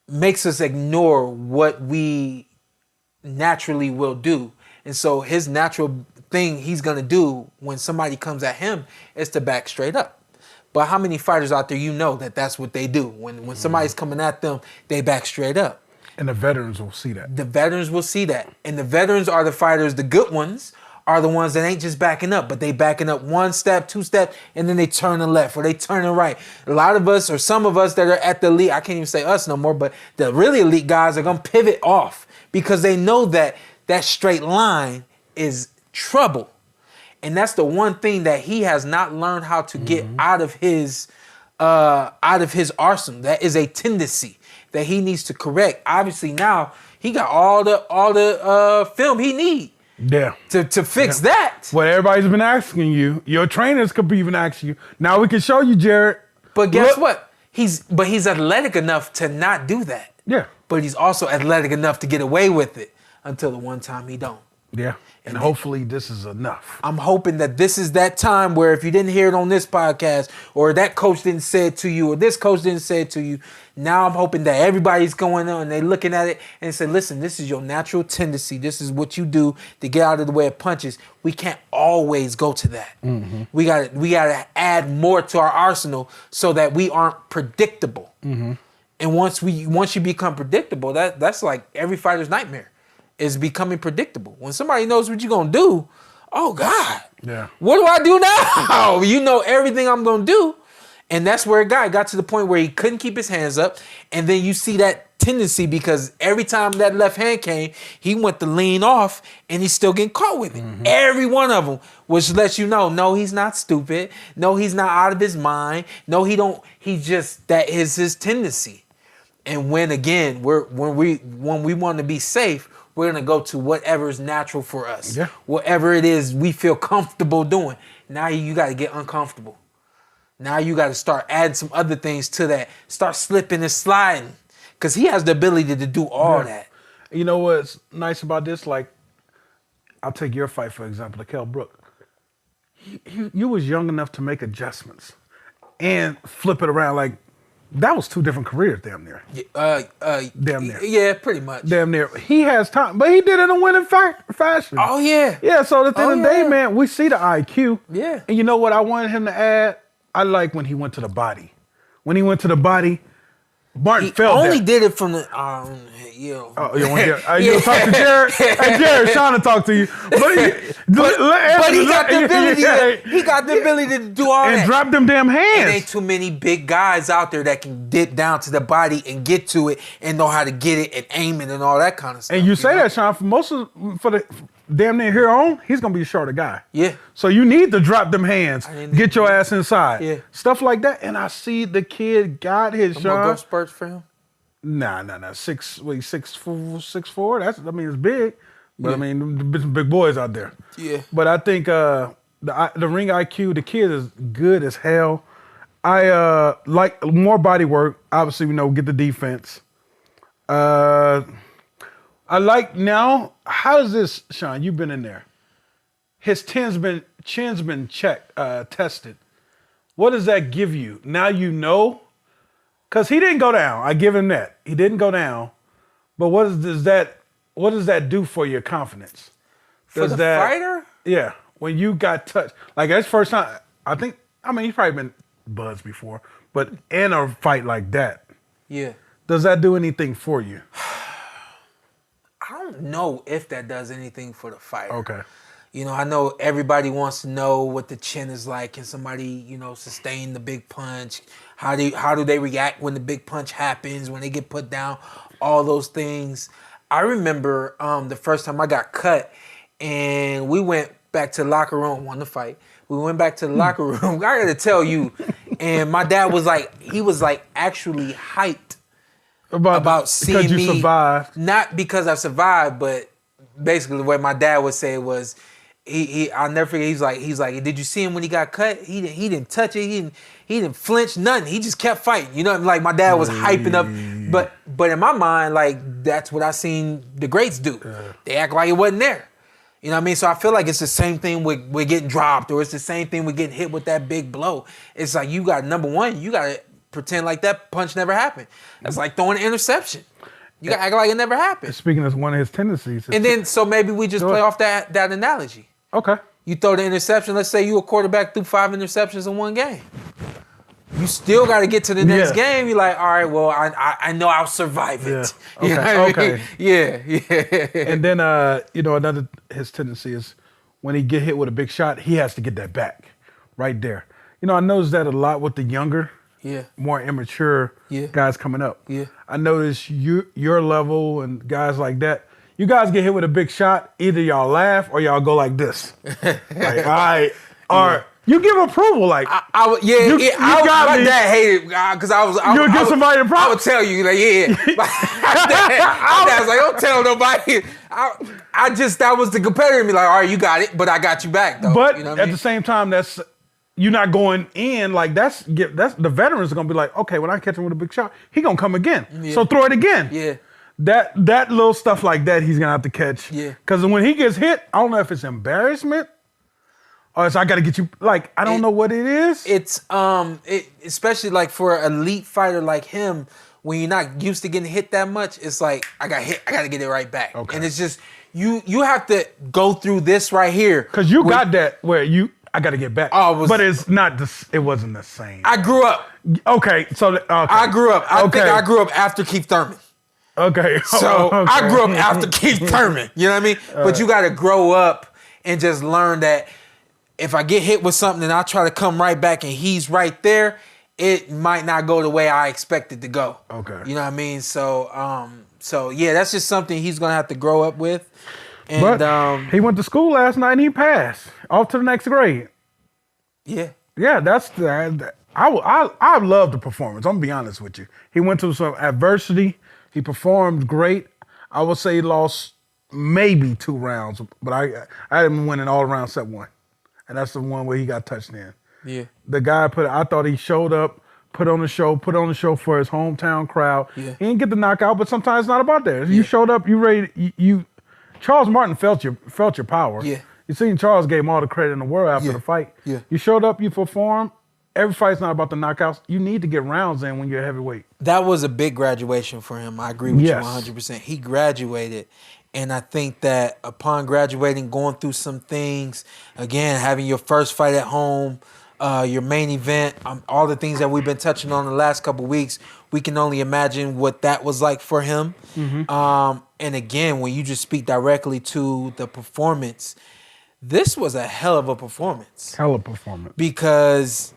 makes us ignore what we naturally will do. And so his natural thing he's gonna do when somebody comes at him is to back straight up. But how many fighters out there that's what they do? When somebody's coming at them, they back straight up. And the veterans will see that. The veterans will see that. And the veterans are the fighters, the good ones, are the ones that ain't just backing up, but they backing up 1 step, 2 step, and then they turn to left or they turn to right. A lot of us, or some of us that are at the elite, I can't even say us no more, but the really elite guys are going to pivot off because they know that that straight line is trouble. And that's the one thing that he has not learned how to get out of his arsenal. That is a tendency that he needs to correct. Obviously now he got all the film he need. Yeah. To fix that. What everybody's been asking you, your trainers could be even asking you. Now we can show you, Jared. But guess what? He's athletic enough to not do that. Yeah. But he's also athletic enough to get away with it until the one time he don't. Yeah. And hopefully this is enough. I'm hoping that this is that time where if you didn't hear it on this podcast or that coach didn't say it to you or this coach didn't say it to you, now I'm hoping that everybody's going on and they looking at it and say, listen, this is your natural tendency. This is what you do to get out of the way of punches. We can't always go to that. Mm-hmm. We gotta add more to our arsenal so that we aren't predictable. Mm-hmm. And once you become predictable, that's like every fighter's nightmare. Is becoming predictable. When somebody knows what you're gonna do, oh God, yeah. What do I do now? You know everything I'm gonna do. And that's where a guy got to the point where he couldn't keep his hands up. And then you see that tendency because every time that left hand came, he went to lean off and he's still getting caught with it. Mm-hmm. Every one of them, which lets you know, no, he's not stupid. No, he's not out of his mind. No, he don't. He just, that is his tendency. And when we want to be safe, we're going to go to whatever is natural for us. Yeah. Whatever it is we feel comfortable doing. Now you got to get uncomfortable. Now you got to start adding some other things to that. Start slipping and sliding. Because he has the ability to do all that. You know what's nice about this? Like, I'll take your fight, for example, the Kell Brook. You was young enough to make adjustments and flip it around. Like, that was 2 different careers, damn near. Damn near. Yeah, pretty much. Damn near. He has time, but he did it in a winning fashion. Oh, yeah. Yeah, so at the end of the day, man, we see the IQ. Yeah. And you know what I wanted him to add? I like when he went to the body. When he went to the body, Martin fell only down. did it from the you want to you talk to Jared? Hey, Jared, Shawn to talk to you. But he got the ability. He got the ability to do all that. And drop them damn hands. And ain't too many big guys out there that can dip down to the body and get to it and know how to get it and aim it and all that kind of stuff. And you say that, Shawn, for the damn near here on, he's gonna be a shorter guy. Yeah. So you need to drop them hands, get your ass inside. Yeah. Stuff like that. And I see the kid got his Some Shawn. more growth spurts for him? Nah. 6'4". That's it's big. But I mean, there's some big boys out there. Yeah. But I think the ring IQ, the kid is good as hell. I like more body work. Obviously, get the defense. I like now. How is this, Shawn? You've been in there. His chin's been tested. What does that give you? Now you know. Because he didn't go down. I give him that. He didn't go down. But what does that do for your confidence? For the fighter? Yeah. When you got touched. Like, that's the first time. He's probably been buzzed before. But in a fight like that. Yeah. Does that do anything for you? I don't know if that does anything for the fighter. Okay. I know everybody wants to know what the chin is like. Can somebody, sustain the big punch? How do they react when the big punch happens, when they get put down? All those things. I remember the first time I got cut and we went back to the locker room, won the fight. We went back to the locker room. I got to tell you, and my dad was actually hyped about seeing me. Because you survived. Not because I survived, but basically the way my dad would say it was, I'll never forget. He's like, did you see him when he got cut? He didn't touch it. He didn't flinch, nothing. He just kept fighting. Like my dad was hyping up. But in my mind, like that's what I seen the greats do. They act like it wasn't there. You know what I mean? So I feel like it's the same thing with getting dropped, or it's the same thing with getting hit with that big blow. It's like you got, number one, you got to pretend like that punch never happened. That's like throwing an interception. You got to act like it never happened. Speaking of one of his tendencies. And then, so maybe we just play off that analogy. Okay. You throw the interception. Let's say you a quarterback threw 5 interceptions in one game. you still got to get to the next Yeah. game. You're like, all right, well, I know I'll survive it. Yeah. You know what I mean? Yeah. And then, another his tendency is when he get hit with a big shot, he has to get that back right there. I noticed that a lot with the younger, more immature guys coming up. Yeah. I noticed your level and guys like that. You guys get hit with a big shot, either y'all laugh or y'all go like this. Like, all right, or you give approval. Like, I would my dad hated because I would give somebody a problem. I would tell you, like, my dad was like, don't tell nobody. That was the competitor in me, like, all right, you got it, but I got you back, though. But you know at the same time, you're not going in, like, that's the veterans are gonna be like, okay, when I catch him with a big shot, he gonna come again. Yeah. So throw it again. Yeah. That little stuff like that he's gonna have to catch. Yeah. Because when he gets hit, I don't know if it's embarrassment or it's I gotta get you. Like, I don't know what it is. It's especially like for an elite fighter like him, when you're not used to getting hit that much, it's like I got hit, I gotta get it right back. Okay. And it's just you have to go through this right here. Because you got that where I got to get back. But it's not. It wasn't the same. I grew up. Okay, so I grew up. I think I grew up after Keith Thurman. Okay. So I grew up after Keith Thurman. You know what I mean? But you got to grow up and just learn that if I get hit with something and I try to come right back and he's right there, it might not go the way I expect it to go. Okay. You know what I mean? So yeah, that's just something he's gonna have to grow up with. And but he went to school last night and he passed off to the next grade. Yeah. Yeah, that's I love the performance. I'm gonna be honest with you. He went through some adversity. He performed great. I would say he lost maybe 2 rounds, but I had him winning all around set 1. And that's the one where he got touched in. Yeah. The guy I thought he showed up, put on the show for his hometown crowd. Yeah. He didn't get the knockout, but sometimes it's not about that. You showed up, you ready, Charles Martin felt your power. Yeah. You seen Charles gave him all the credit in the world after the fight. Yeah. You showed up, you performed. Every fight's not about the knockouts. You need to get rounds in when you're a heavyweight. That was a big graduation for him. I agree with you 100%. He graduated, and I think that upon graduating, going through some things, again, having your first fight at home, your main event, all the things that we've been touching on the last couple of weeks, we can only imagine what that was like for him. Mm-hmm. And again, when you just speak directly to the performance, this was a hell of a performance. Hell of a performance. Because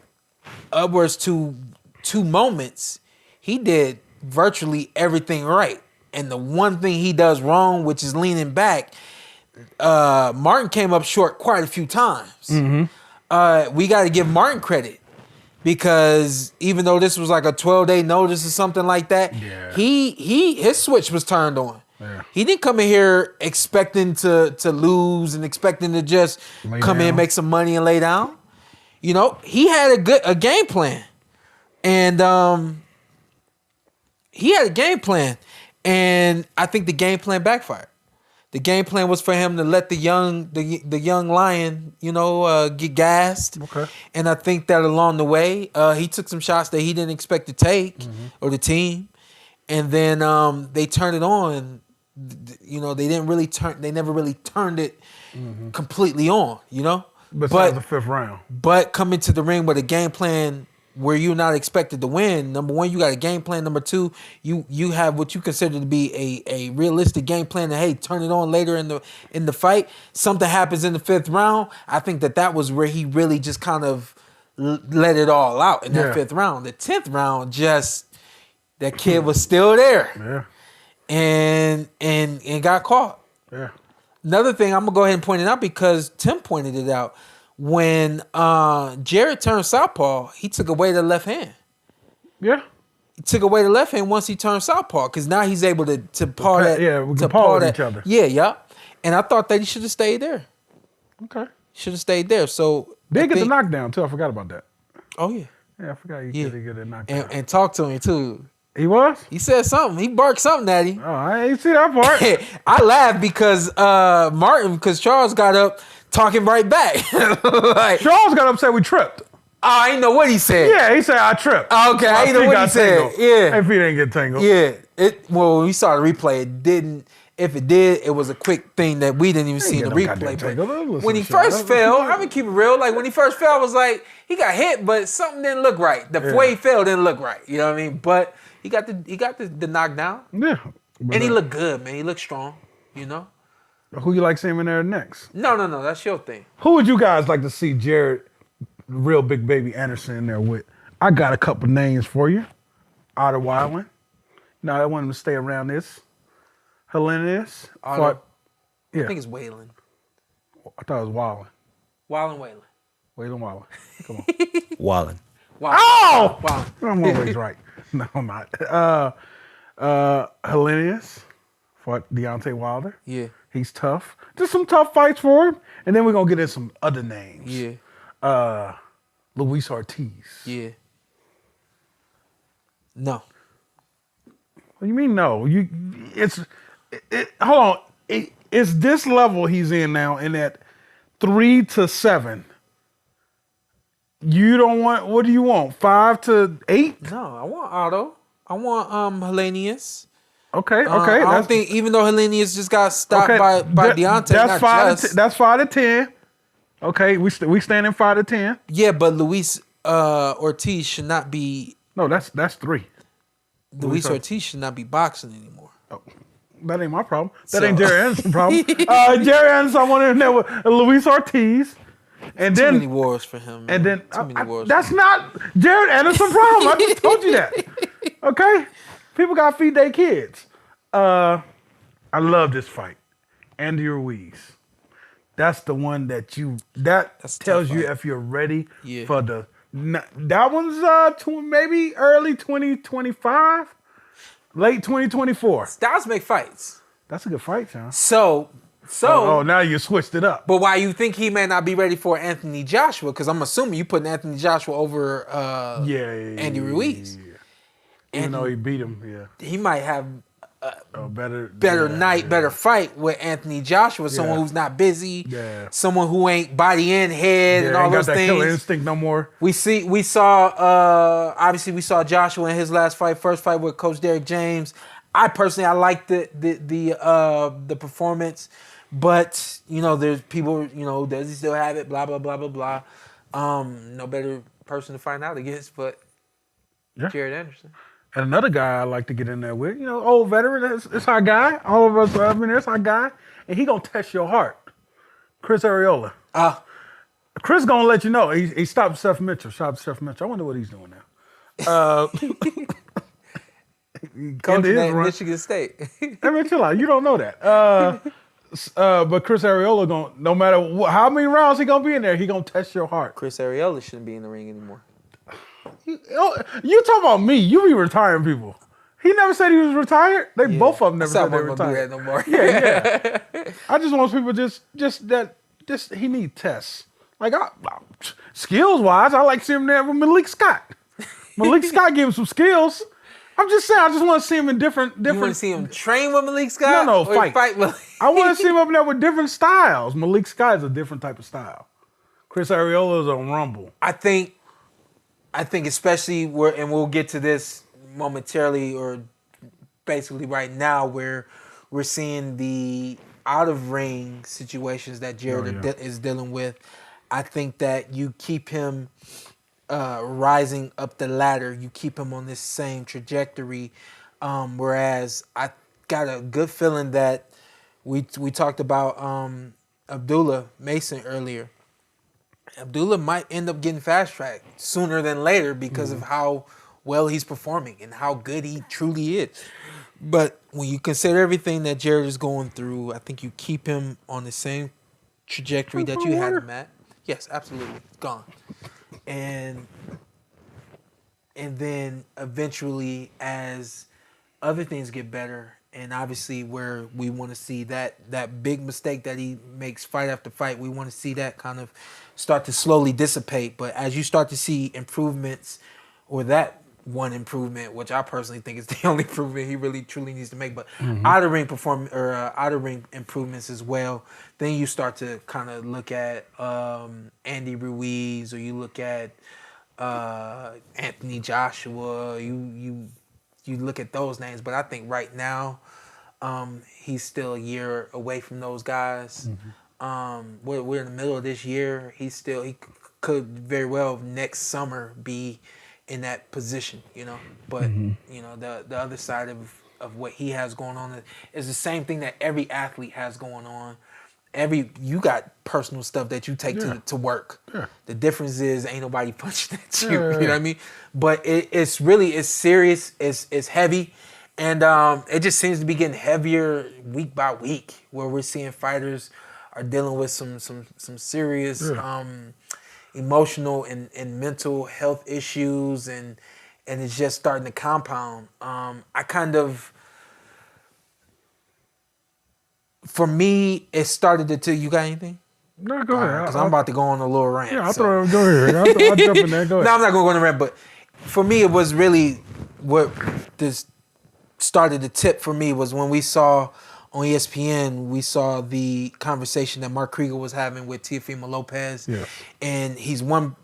upwards to 2 moments, he did virtually everything right. And the one thing he does wrong, which is leaning back, Martin came up short quite a few times. Mm-hmm. We got to give Martin credit because even though this was like a 12-day notice or something like that, his switch was turned on. Yeah. He didn't come in here expecting to lose and expecting to just come in, make some money and lay down. You know, he had a game plan. And And I think the game plan backfired. The game plan was for him to let the young lion, get gassed. Okay. And I think that along the way, he took some shots that he didn't expect to take, or the team, and then they turned it on. They never really turned it completely on. Besides the 5th round. But coming to the ring with a game plan where you're not expected to win, number 1, you got a game plan. Number 2, you have what you consider to be a realistic game plan. And hey, turn it on later in the fight. Something happens in the 5th round. I think that was where he really just kind of let it all out in that 5th round. The 10th round, that kid was still there, and got caught. Yeah. Another thing, I'm gonna go ahead and point it out because Tim pointed it out. When Jared turned southpaw, he took away the left hand. Yeah. He took away the left hand once he turned southpaw because now he's able to paw that. Yeah, we can paw each other. Yeah. And I thought that he should have stayed there. Okay. Should have stayed there. So they get the knockdown too. I forgot about that. Oh yeah. Yeah, I forgot he could get a knockdown. And talk to him too. He was? He said something. He barked something at him. Oh, I ain't see that part. I laughed because Charles got up talking right back. Charles got upset we tripped. I didn't know what he said. Yeah, he said I tripped. Okay, I didn't know what he said. Yeah. If he didn't get tangled. Yeah. When we saw the replay, If it did, it was a quick thing that we didn't even see in the replay. But when he first fell, I'm gonna keep it real. Like when he first fell, I was like, he got hit, but something didn't look right. The way he fell didn't look right. You know what I mean? But he got the knockdown. Yeah. And he looked good, man. He looked strong. You know. Who you like seeing in there next? No. That's your thing. Who would you guys like to see Jared, real big baby Anderson in there with? I got a couple names for you. Otter Wildland. No, I want him to stay around this. Hellenius. I think it's Waylon. I thought it was Wildland. Waylon. Waylon. Come on. Wallen. Oh! Wow. I'm always right. No, I'm not. Hellenius fought Deontay Wilder. Yeah. He's tough. Just some tough fights for him. And then we're going to get in some other names. Yeah. Luis Ortiz. Yeah. No. What do you mean no? Hold on. It's this level he's in now, in that 3 to 7. You don't want, what do you want? 5 to 8? No, I want Otto. I want Hellenius. Okay. I don't think, even though Hellenius just got stopped by Deontay, that's 5 to 10. Okay, we stand in 5 to 10. Yeah, but Luis Ortiz should not be. No, that's 3. Luis Ortiz should not be boxing anymore. Oh, that ain't my problem. That ain't Jaron Ennis' problem. Jaron Ennis, I wanted in there with Luis Ortiz. And Too many wars for him. And then Too many wars. That's not Jaron Ennis' problem. I just told you that. Okay? People got to feed their kids. I love this fight. Andy Ruiz. That's the one that tells you if you're ready for the. That one's maybe early 2025, late 2024. Styles make fights. That's a good fight, Sean. So. Oh, now you switched it up. But why you think he may not be ready for Anthony Joshua? Because I'm assuming you putting Anthony Joshua over Andy Ruiz. Even though he beat him, he might have better fight with Anthony Joshua, someone who's not busy, someone who ain't body in head and all those things. Killer instinct no more. We saw Joshua in his last fight, first fight with Coach Derrick James. I liked the performance, but there's people, does he still have it? Blah blah blah blah blah. No better person to find out against, but Jared Anderson. And another guy I like to get in there with, old veteran, it's our guy. All of us, it's our guy. And he going to test your heart. Chris Arreola. Chris going to let you know. He stopped Seth Mitchell. I wonder what he's doing now. Coaching at Michigan State. I mean, chill out. You don't know that. But Chris Arreola, no matter how many rounds he going to be in there, he going to test your heart. Chris Arreola shouldn't be in the ring anymore. You talking about me? You be retiring people. He never said he was retired. They both of them never said they were retired. No more. Yeah. I just want people he need tests. Like skills wise, I like seeing him there with Malik Scott. Malik Scott gave him some skills. I'm just saying, I just want to see him in different. You want to see him train with Malik Scott? No, fight. I want to see him up there with different styles. Malik Scott is a different type of style. Chris Arreola is a rumble. I think especially and we'll get to this momentarily or basically right now, where we're seeing the out of ring situations that Jared is dealing with. I think that you keep him rising up the ladder. You keep him on this same trajectory. Whereas I got a good feeling that we talked about Abdullah Mason earlier. Abdullah might end up getting fast-tracked sooner than later because of how well he's performing and how good he truly is. But when you consider everything that Jared is going through, I think you keep him on the same trajectory that you had him at. Yes, absolutely. Gone. And then eventually, as other things get better, and obviously where we want to see that big mistake that he makes fight after fight, we want to see that kind of start to slowly dissipate. But as you start to see improvements, or that one improvement, which I personally think is the only improvement he really truly needs to make, but outer ring improvements as well, then you start to kind of look at Andy Ruiz, or you look at Anthony Joshua, you look at those names. But I think right now, He's still a year away from those guys. We're in the middle of this year. He could very well next summer be in that position, you know. But you know, the other side of what he has going on is the same thing that every athlete has going on. You got personal stuff that you take to work. Yeah. The difference is ain't nobody punching at you. You know what I mean? But it's serious. It's heavy, and it just seems to be getting heavier week by week. Where we're seeing fighters are dealing with some serious emotional and mental health issues, and it's just starting to compound. For me, it started to. You got anything? No, go ahead. Because I'm about to go on a little rant. Yeah, go ahead. I'll jump in there. Go ahead. No, I'm not going to go on a rant, but for me, it was really what this started to tip for me was when we saw on ESPN, we saw the conversation that Mark Krieger was having with Teofimo Lopez. Yeah. And he's one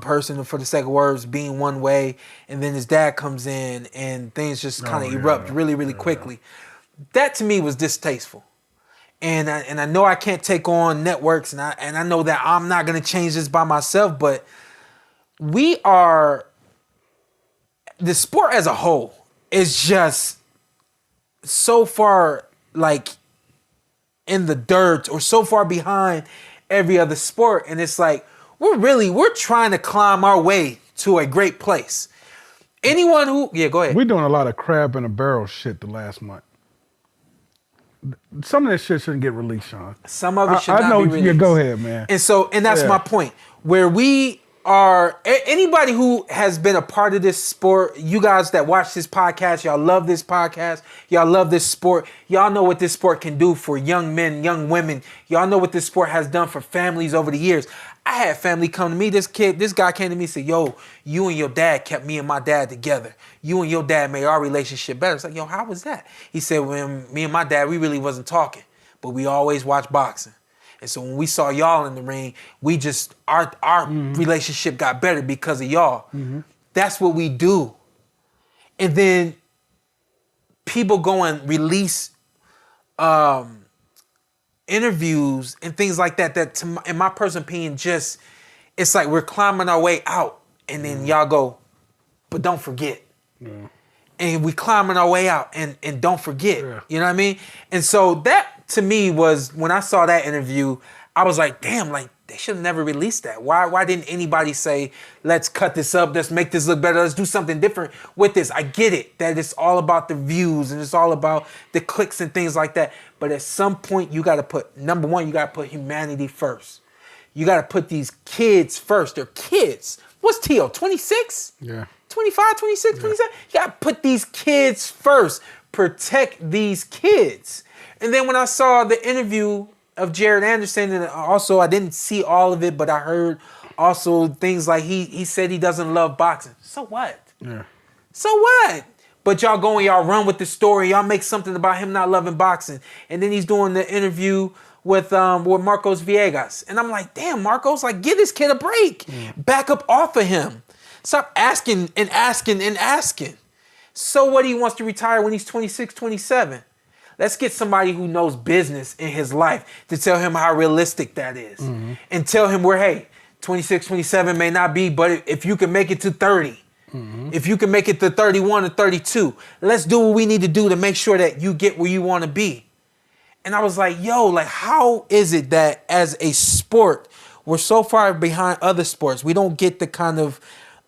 person, for the sake of words, being one way, and then his dad comes in and things just kind of erupt really quickly. That to me was distasteful, and I know I can't take on networks, and I know that I'm not gonna change this by myself. But the sport as a whole is just so far like in the dirt or so far behind every other sport, and it's like we're trying to climb our way to a great place. Anyone who go ahead. We're doing a lot of crab in a barrel shit the last month. Some of that shit shouldn't get released, Shawn. Some of it should not be released. Yeah, go ahead, man. And that's my point. Where we are, anybody who has been a part of this sport, you guys that watch this podcast, y'all love this podcast, y'all love this sport, y'all know what this sport can do for young men, young women. Y'all know what this sport has done for families over the years. I had family come to me. This guy came to me and said, yo, you and your dad kept me and my dad together. You and your dad made our relationship better. It's like, yo, how was that? He said, when me and my dad, we really wasn't talking, but we always watched boxing. And so when we saw y'all in the ring, we just, our relationship got better because of y'all. That's what we do. And then people go and release interviews and things like that in my personal opinion, just, it's like we're climbing our way out. And then y'all go, but don't forget. And we climbing our way out and don't forget. You know what I mean? And so that, to me, was, when I saw that interview, I was like, damn, like, they should have never released that. Why didn't anybody say, let's cut this up, let's make this look better, let's do something different with this? I get it, that it's all about the views and it's all about the clicks and things like that. But at some point, you got to put, number one, you got to put humanity first. You got to put these kids first. They're kids. What's Tio, 26? Yeah. 25, 26, 27? You got to put these kids first. Protect these kids. And then when I saw the interview of Jaron Anderson, and also I didn't see all of it, but I heard also things like he said he doesn't love boxing. So what? Yeah. So what? But y'all go and y'all run with the story. Y'all make something about him not loving boxing. And then he's doing the interview with Marcos Villegas. And I'm like, damn, Marcos, like, give this kid a break. Back up off of him. Stop asking and asking and asking. So what, he wants to retire when he's 26, 27. Let's get somebody who knows business in his life to tell him how realistic that is. And tell him where, hey, 26, 27 may not be, but if you can make it to 30, if you can make it to 31 or 32, let's do what we need to do to make sure that you get where you want to be. And I was like, yo, like, how is it that as a sport, we're so far behind other sports? We don't get the kind of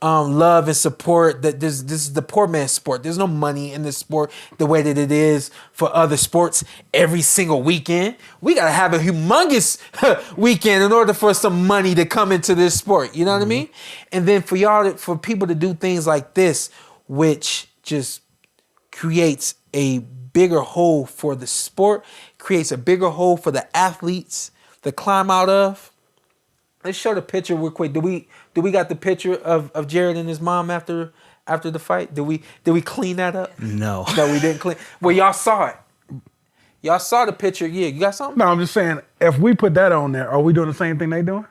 love and support that this is the poor man's sport. There's no money in this sport the way that it is for other sports every single weekend. We got to have a humongous weekend in order for some money to come into this sport. You know what I mean? And then for people to do things like this, which just creates a bigger hole for the sport, creates a bigger hole for the athletes to climb out of. Let's show the picture real quick. Do we got the picture of Jaron and his mom after the fight? Did we clean that up? No. No, we didn't clean. Well, y'all saw it. Y'all saw the picture. Yeah, you got something? No, I'm just saying, if we put that on there, are we doing the same thing they doing?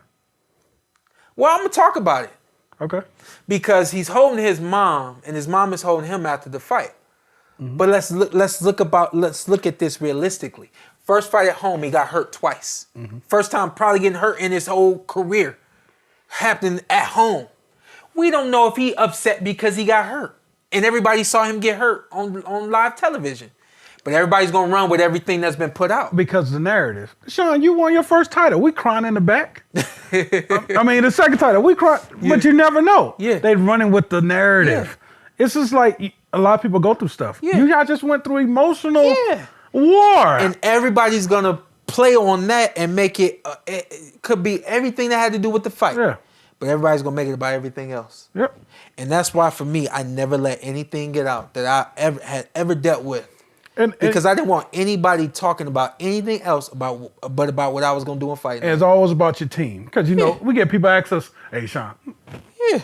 Well, I'm gonna talk about it. Okay. Because he's holding his mom, and his mom is holding him after the fight. But let's look at this realistically. First fight at home, he got hurt twice. First time probably getting hurt in his whole career. Happening at home. We don't know if he upset because he got hurt. And everybody saw him get hurt on live television. But everybody's going to run with everything that's been put out. Because the narrative. Shawn, you won your first title. We crying in the back. I mean, the second title. We cry, but you never know. Yeah. They running with the narrative. Yeah. It's just like a lot of people go through stuff. Yeah. You guys just went through emotional war. And everybody's going to play on that and make it, it could be everything that had to do with the fight. Yeah. But everybody's going to make it about everything else. Yep. And that's why, for me, I never let anything get out that I had ever dealt with. Because I didn't want anybody talking about anything else but about what I was going to do in fighting. And it's always about your team. Because, you know, we get people ask us, hey, Shawn,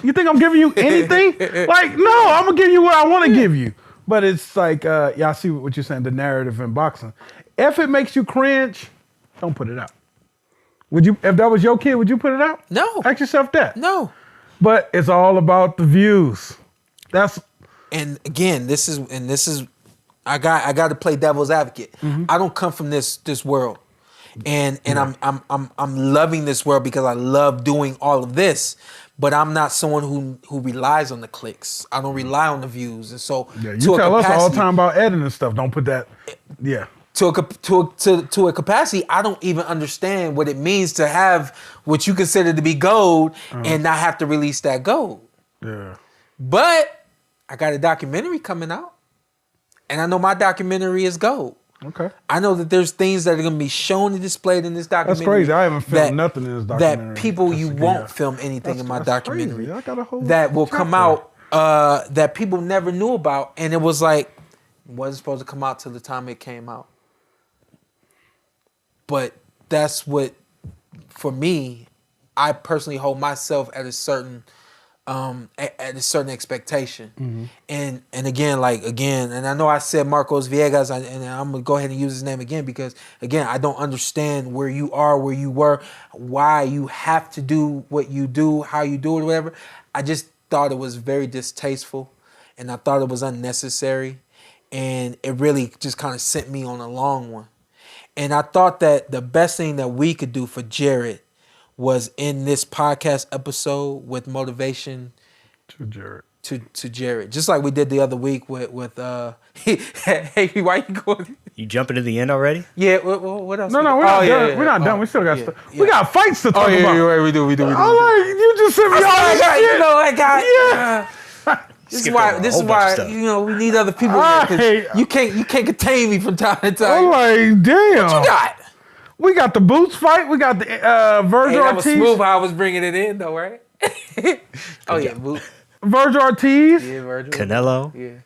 you think I'm giving you anything? Like, no, I'm going to give you what I want to give you. But it's like, I see what you're saying, the narrative in boxing. If it makes you cringe, don't put it out. Would you, if that was your kid, would you put it out? No. Ask yourself that. No. But it's all about the views. And again, this is I got to play devil's advocate. I don't come from this world, and I'm loving this world because I love doing all of this. But I'm not someone who relies on the clicks. I don't rely on the views, and so you tell us all the time about editing and stuff. Don't put that. Yeah. To a capacity, I don't even understand what it means to have what you consider to be gold and not have to release that gold. Yeah. But I got a documentary coming out. And I know my documentary is gold. Okay. I know that there's things that are going to be shown and displayed in this documentary. That's crazy. I haven't filmed nothing in this documentary. That people, you won't film anything in my documentary. Crazy. I got a whole that will come out that people never knew about. And it was like, it wasn't supposed to come out till the time it came out. But that's what, for me, I personally hold myself at a certain expectation. And again, and I know I said Marcos Villegas, and I'm gonna go ahead and use his name again because again, I don't understand where you are, where you were, why you have to do what you do, how you do it, whatever. I just thought it was very distasteful, and I thought it was unnecessary, and it really just kind of sent me on a long one. And I thought that the best thing that we could do for Jared was in this podcast episode with motivation to Jared. To Jared. Just like we did the other week with hey, why you going? You jumping to the end already? Yeah, what else? No, we're not done. We're not done. We still got stuff. We got fights to talk about. We do. I'm like, you just sent me all this shit. You know, I got This is why you know we need other people. You can't contain me from time to time. I'm like, damn. What you got? We got the Boots fight. We got the Virgil Ortiz. That was smooth how I was bringing it in, though, right? Boots. Virgil Ortiz. Yeah, Virgil. Canelo. Yeah.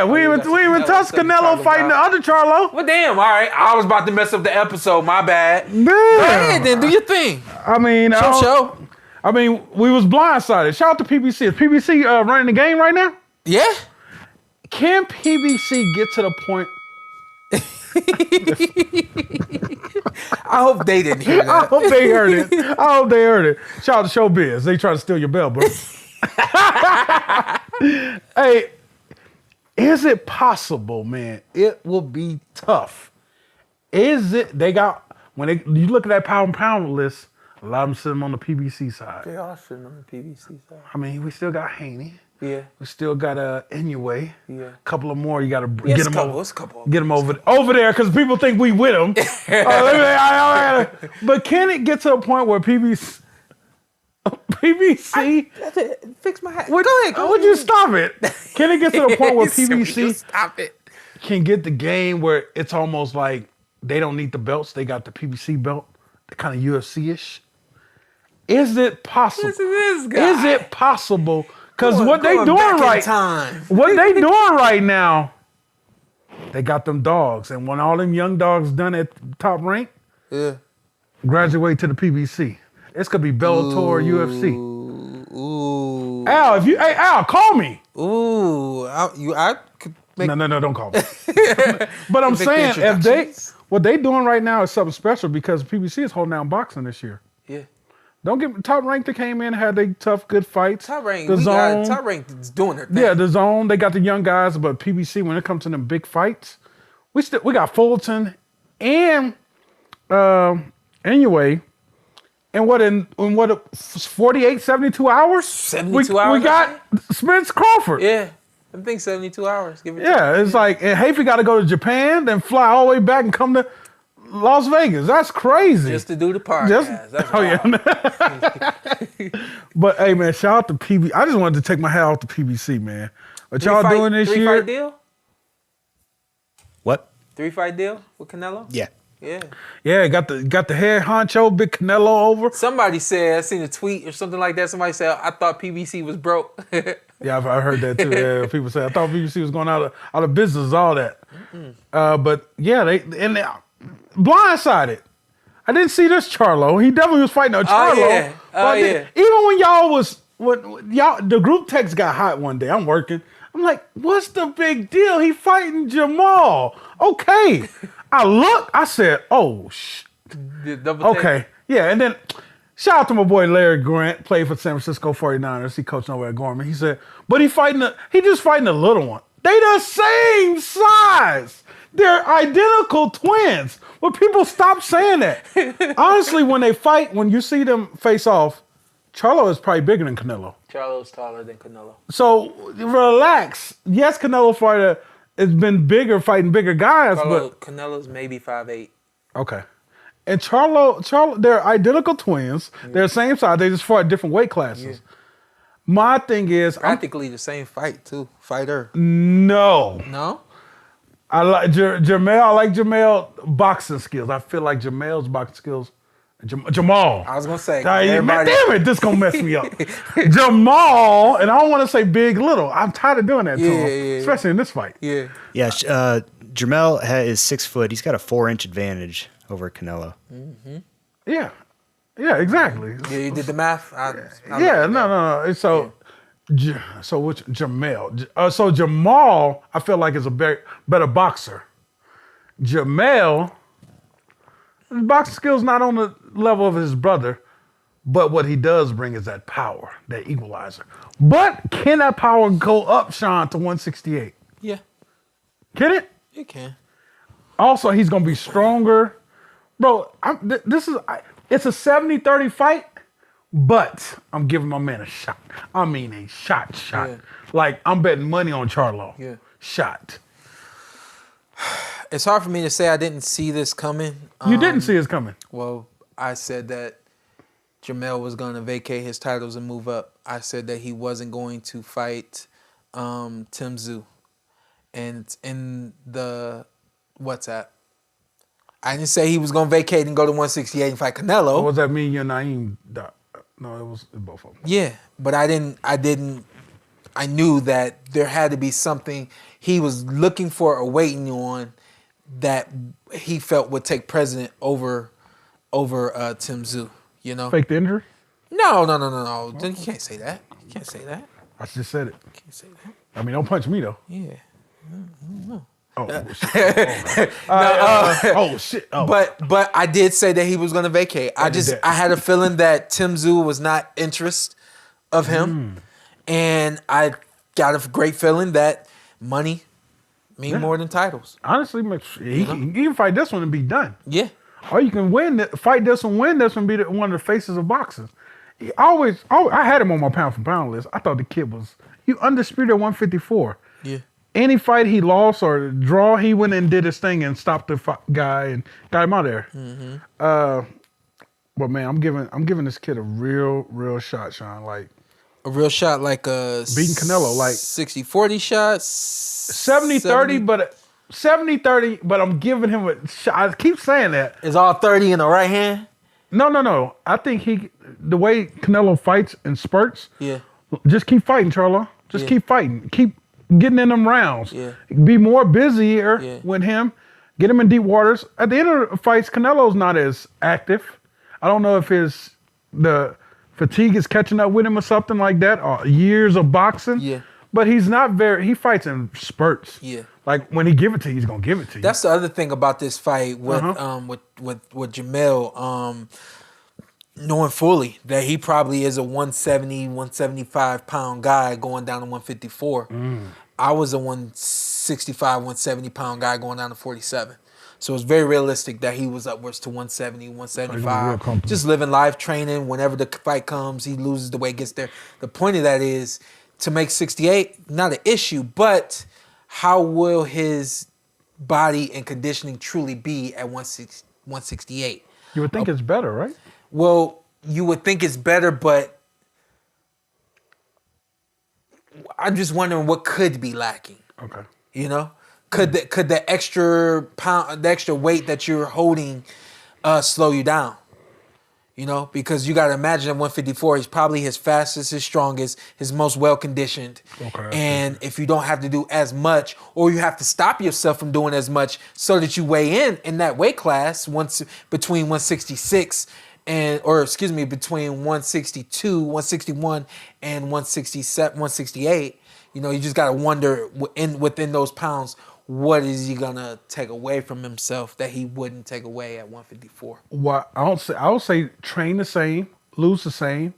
We even touched Canelo fighting the other Charlo. Well, damn. All right. I was about to mess up the episode. My bad. Damn. Go ahead, then. Do your thing. I mean, show. I mean, we was blindsided. Shout out to PBC. Is PBC running the game right now? Yeah. Can PBC get to the point? I hope they didn't hear that. I hope they heard it. Shout out to Showbiz. They try to steal your bell, bro. Hey, is it possible, man? It will be tough. Is it? When you look at that pound list, a lot of them sitting on the PBC side. They are sitting on the PBC side. I mean, we still got Haney. Yeah. We still got Inouye. Yeah. A couple of more. You got to get them over there because people think we with them. But can it get to a point where PBC? Fix my hat. Go ahead. Would you stop it? Can it get to the point where PBC stop it? Can get the game where it's almost like they don't need the belts. They got the PBC belt. They're kind of UFC-ish. Is it possible? Listen to this guy. Is it possible? Because what they doing right now, they got them dogs. And when all them young dogs done at top rank, graduate to the PBC. It's going to be Bellator, UFC. Ooh. Al, call me. Ooh. I could make... No, don't call me. But I'm saying, what they doing right now is something special because PBC is holding down boxing this year. Yeah. Don't get Top Rank that came in, had they tough, good fights. Top Rank, Top Rank is doing their thing. Yeah, the Zone, they got the young guys, but PBC, when it comes to them big fights, we got Fulton and anyway, and what 48, 72 hours? 72 hours? We got Spence Crawford. Yeah. I think 72 hours. It's like, and Hafey got to go to Japan, then fly all the way back and come to Las Vegas. That's crazy. Just to do the podcast. That's yeah. But hey, man, shout out to PBC. I just wanted to take my hat off to PBC, man. What y'all doing this year? 3-fight deal? What? 3-fight deal with Canelo? Yeah. Yeah. Yeah, got the head honcho, big Canelo over. Somebody said, I seen a tweet or something like that. Somebody said, I thought PBC was broke. Yeah, I heard that too. Yeah, people say I thought BBC was going out of business, all that. But yeah, they blindsided. I didn't see this Charlo. He definitely was fighting a Charlo. Yeah. Even when the group text got hot one day. I'm working. I'm like, what's the big deal? He fighting Jermell. Okay. I said, oh okay. Yeah, and then shout out to my boy Larry Grant, played for San Francisco 49ers. He coached over at Gorman. He said, but he just fighting a little one. They the same size. They're identical twins. But people stop saying that. Honestly, when they fight, when you see them face off, Charlo is probably bigger than Canelo. Charlo's taller than Canelo. So relax. Yes, Canelo fighter has been bigger, fighting bigger guys, but Canelo's maybe 5'8". Okay. And Charlo, they're identical twins. They're the same size. They just fought different weight classes. Yeah. My thing is, practically the same fighter. No. I like Jermell. I like Jermell boxing skills. I feel like Jermell's boxing skills. Jamal. I was gonna say. Damn it, this gonna mess me up. Jamal, and I don't want to say big, little. I'm tired of doing that to him, especially in this fight. Yeah. Jermell is 6 foot. He's got a 4-inch advantage over Canelo. Mm-hmm. Yeah, exactly. Yeah, you did the math. No. So which Jermell? So Jamal, I feel like is a better boxer. Jermell, his boxing skills not on the level of his brother, but what he does bring is that power, that equalizer. But can that power go up, Shawn, to 168? Yeah. Can it? It can. Also, he's gonna be stronger, bro. It's a 70-30 fight. But I'm giving my man a shot. I mean a shot. Yeah. Like, I'm betting money on Charlo. Yeah. Shot. It's hard for me to say I didn't see this coming. You didn't see this coming? Well, I said that Jermell was going to vacate his titles and move up. I said that he wasn't going to fight Tim Tszyu. And it's in the WhatsApp. I didn't say he was going to vacate and go to 168 and fight Canelo. What does that mean? You're Naeem? No, it was both of them. Yeah, but I knew that there had to be something he was looking for or waiting on that he felt would take precedent over Tim Tszyu, you know? Fake the injury? No. You can't say that. You can't say that. I just said it. You can't say that. I mean, don't punch me, though. Yeah. No. Oh, shit. Shit. Oh. But I did say that he was going to vacate. I had a feeling that Tim Tszyu was not interest of him. And I got a great feeling that money mean more than titles. Honestly, he can fight this one and be done. Yeah. Or you can fight this one, win this one, be one of the faces of boxing. I had him on my pound for pound list. I thought the kid was undisputed at 154. Yeah. Any fight he lost or draw, he went and did his thing and stopped the guy and got him out of there. Mm-hmm. But man, I'm giving this kid a real shot, Shawn. Like a real shot, like a beating Canelo, like 60-40 shot, 70-30, but 70-30. But I'm giving him a shot. I keep saying that. Is all 30 in the right hand? No. I think the way Canelo fights in spurts. Yeah. Just keep fighting, Charlo. Just keep fighting. Keep getting in them rounds. Yeah. Be more busier with him. Get him in deep waters. At the end of the fights, Canelo's not as active. I don't know if the fatigue is catching up with him or something like that, or years of boxing. Yeah. But he's not he fights in spurts. Yeah. Like when he give it to you, he's gonna give it to you. That's the other thing about this fight with Jermell. knowing fully that he probably is a 170, 175 pound guy going down to 154. I was a 165, 170 pound guy going down to 47. So it's very realistic that he was upwards to 170, 175. Just living life, training. Whenever the fight comes, he loses the weight, gets there. The point of that is to make 68, not an issue, but how will his body and conditioning truly be at 168? You would think it's better, right? Well, you would think it's better, but I'm just wondering what could be lacking. Okay. You know? Could the extra pound, the extra weight that you're holding slow you down? You know, because you got to imagine at 154, he's probably his fastest, his strongest, his most well-conditioned. Okay. And if you don't have to do as much, or you have to stop yourself from doing as much so that you weigh in that weight class between 166 between 162, 161 and 167, 168, you know, you just got to wonder within those pounds, what is he gonna take away from himself that he wouldn't take away at 154? Well, I would say train the same, lose the same,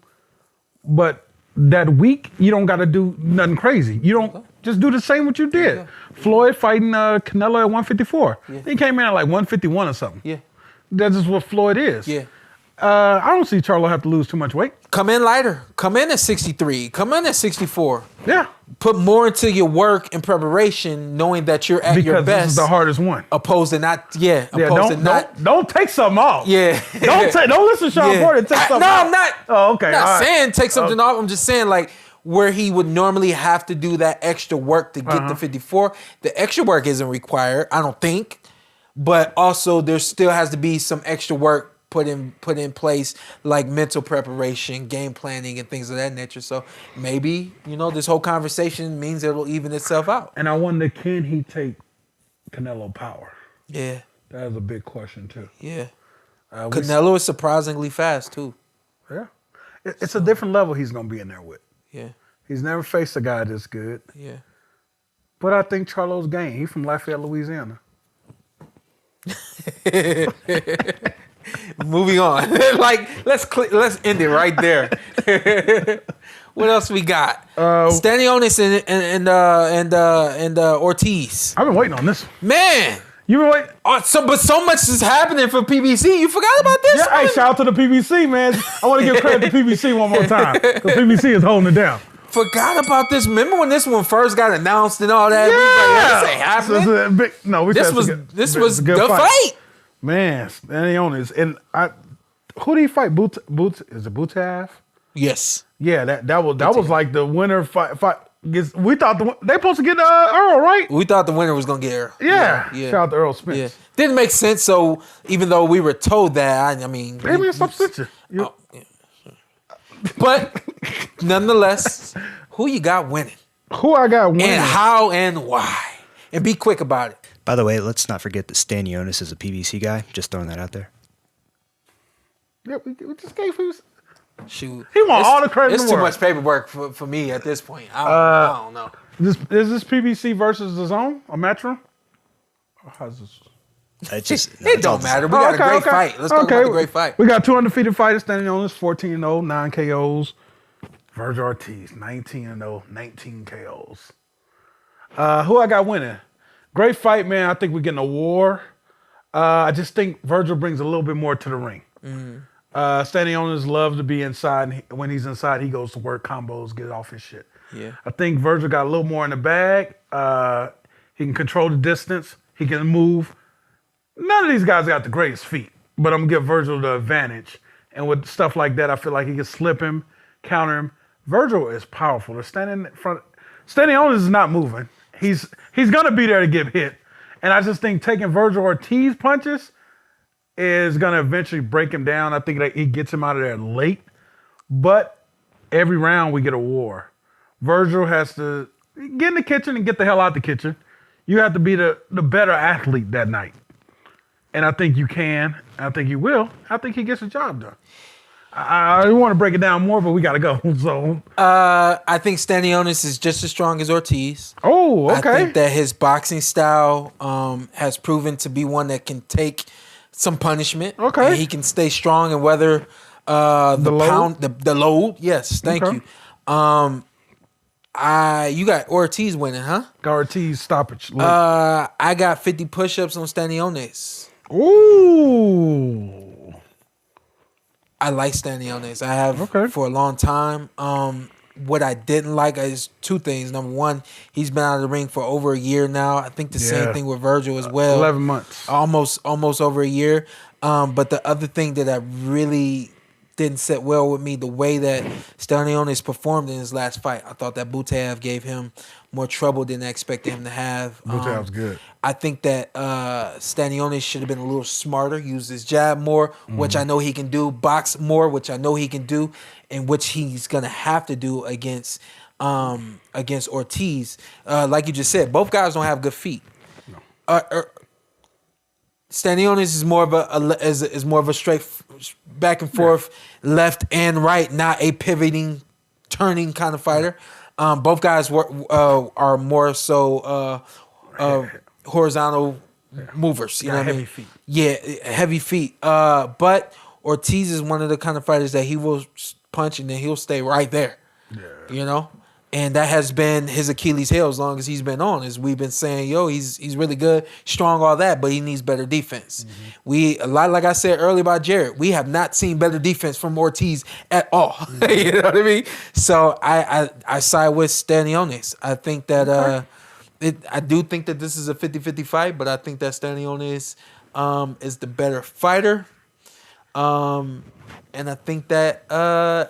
but that week you don't got to do nothing crazy. You don't just do the same what you did. Yeah. Floyd fighting Canelo at 154. Yeah. He came in at like 151 or something. Yeah. That's just what Floyd is. Yeah. I don't see Charlo have to lose too much weight. Come in lighter. Come in at 63. Come in at 64. Yeah. Put more into your work and preparation, knowing that you're at your Because best. this is the hardest one. Opposed to not, Don't take something off. Yeah. Don't listen to Sean Porter and take something off. I'm not. Oh, okay. I'm not all right. saying take something off. I'm just saying like where he would normally have to do that extra work to get to 54. The extra work isn't required, I don't think. But also there still has to be some extra work put in place, like mental preparation, game planning, and things of that nature. So maybe, you know, this whole conversation means it'll even itself out. And I wonder, can he take Canelo power? Yeah. That is a big question too. Yeah. Canelo is surprisingly fast too. Yeah. It's a different level he's going to be in there with. Yeah. He's never faced a guy this good. Yeah. But I think Charlo's game. He's from Lafayette, Louisiana. Moving on. Let's end it right there. What else we got? Stanionis and Ortiz. I've been waiting on this one. Man. You been waiting? But so much is happening for PBC. You forgot about this? Yeah, hey, shout out to the PBC, man. I want to give credit to PBC one more time. Because PBC is holding it down. Forgot about this. Remember when this one first got announced and all that? Yeah. This ain't happening. This was the fight. Man, Stanionis. And who did he fight? Is it Butav? Yes. Yeah, that was like the winner fight. We thought they supposed to get Earl, right? We thought the winner was gonna get Earl. Yeah. Shout out to Earl Spence. Yeah. Didn't make sense. So even though we were told that, I mean, hey man, stop stitching. But nonetheless, who you got winning? Who I got winning? And how and why? And be quick about it. By the way, let's not forget that Stanionis is a PBC guy. Just throwing that out there. Yeah, we just gave him. Shoot, He want all the credit in the It's too world. much paperwork for me at this point. I don't know. Is this PBC versus the Zone or Metro? How's this? It don't matter. We got a great fight. Let's talk about the great fight. We got two undefeated fighters standing on this 14-0, 9 KOs. Virgil Ortiz, 19-0, 19 KOs. Who I got winning? Great fight, man. I think we're getting a war. I just think Virgil brings a little bit more to the ring. Stanionis loves to be inside. And when he's inside, he goes to work combos, get off his shit. Yeah. I think Virgil got a little more in the bag. He can control the distance. He can move. None of these guys got the greatest feet, but I'm going to give Virgil the advantage. And with stuff like that, I feel like he can slip him, counter him. Virgil is powerful. They're standing in front. Stanionis is not moving. He's going to be there to get hit. And I just think taking Virgil Ortiz punches is going to eventually break him down. I think that he gets him out of there late. But every round we get a war. Virgil has to get in the kitchen and get the hell out the kitchen. You have to be the better athlete that night. And I think you can. I think you will. I think he gets the job done. I want to break it down more, but we got to go. So, I think Stanionis is just as strong as Ortiz. Oh, okay. I think that his boxing style has proven to be one that can take some punishment. Okay. And he can stay strong and weather The load? pound, the load. Yes, thank Okay. you. You got Ortiz winning, huh? Ortiz stoppage. I got 50 push-ups on Stanionis. Ooh. I like Stanionis. I have Okay. for a long time. What I didn't like is two things. Number one, he's been out of the ring for over a year now. I think the same thing with Virgil as well. 11 months. Almost over a year. But the other thing that I really didn't sit well with me, the way that Stanionis performed in his last fight. I thought that Butev gave him more trouble than I expected him to have. Butev's good. I think that Stanionis should have been a little smarter, use his jab more, which I know he can do, box more, which I know he can do, and which he's going to have to do against Ortiz. Like you just said, both guys don't have good feet. Stanionis is more of a straight back and forth, left and right, not a pivoting, turning kind of fighter. Both guys are more so horizontal movers. You know what I mean? Heavy feet. Yeah, heavy feet. But Ortiz is one of the kind of fighters that he will punch and then he'll stay right there. Yeah. You know? And that has been his Achilles heel as long as he's been on. As we've been saying, he's really good, strong, all that, but he needs better defense. Like I said earlier about Jared, we have not seen better defense from Ortiz at all. You know what I mean? So I side with Stanionis. I think that I do think that this is a 50-50 fight, but I think that Stanionis is the better fighter. And I think that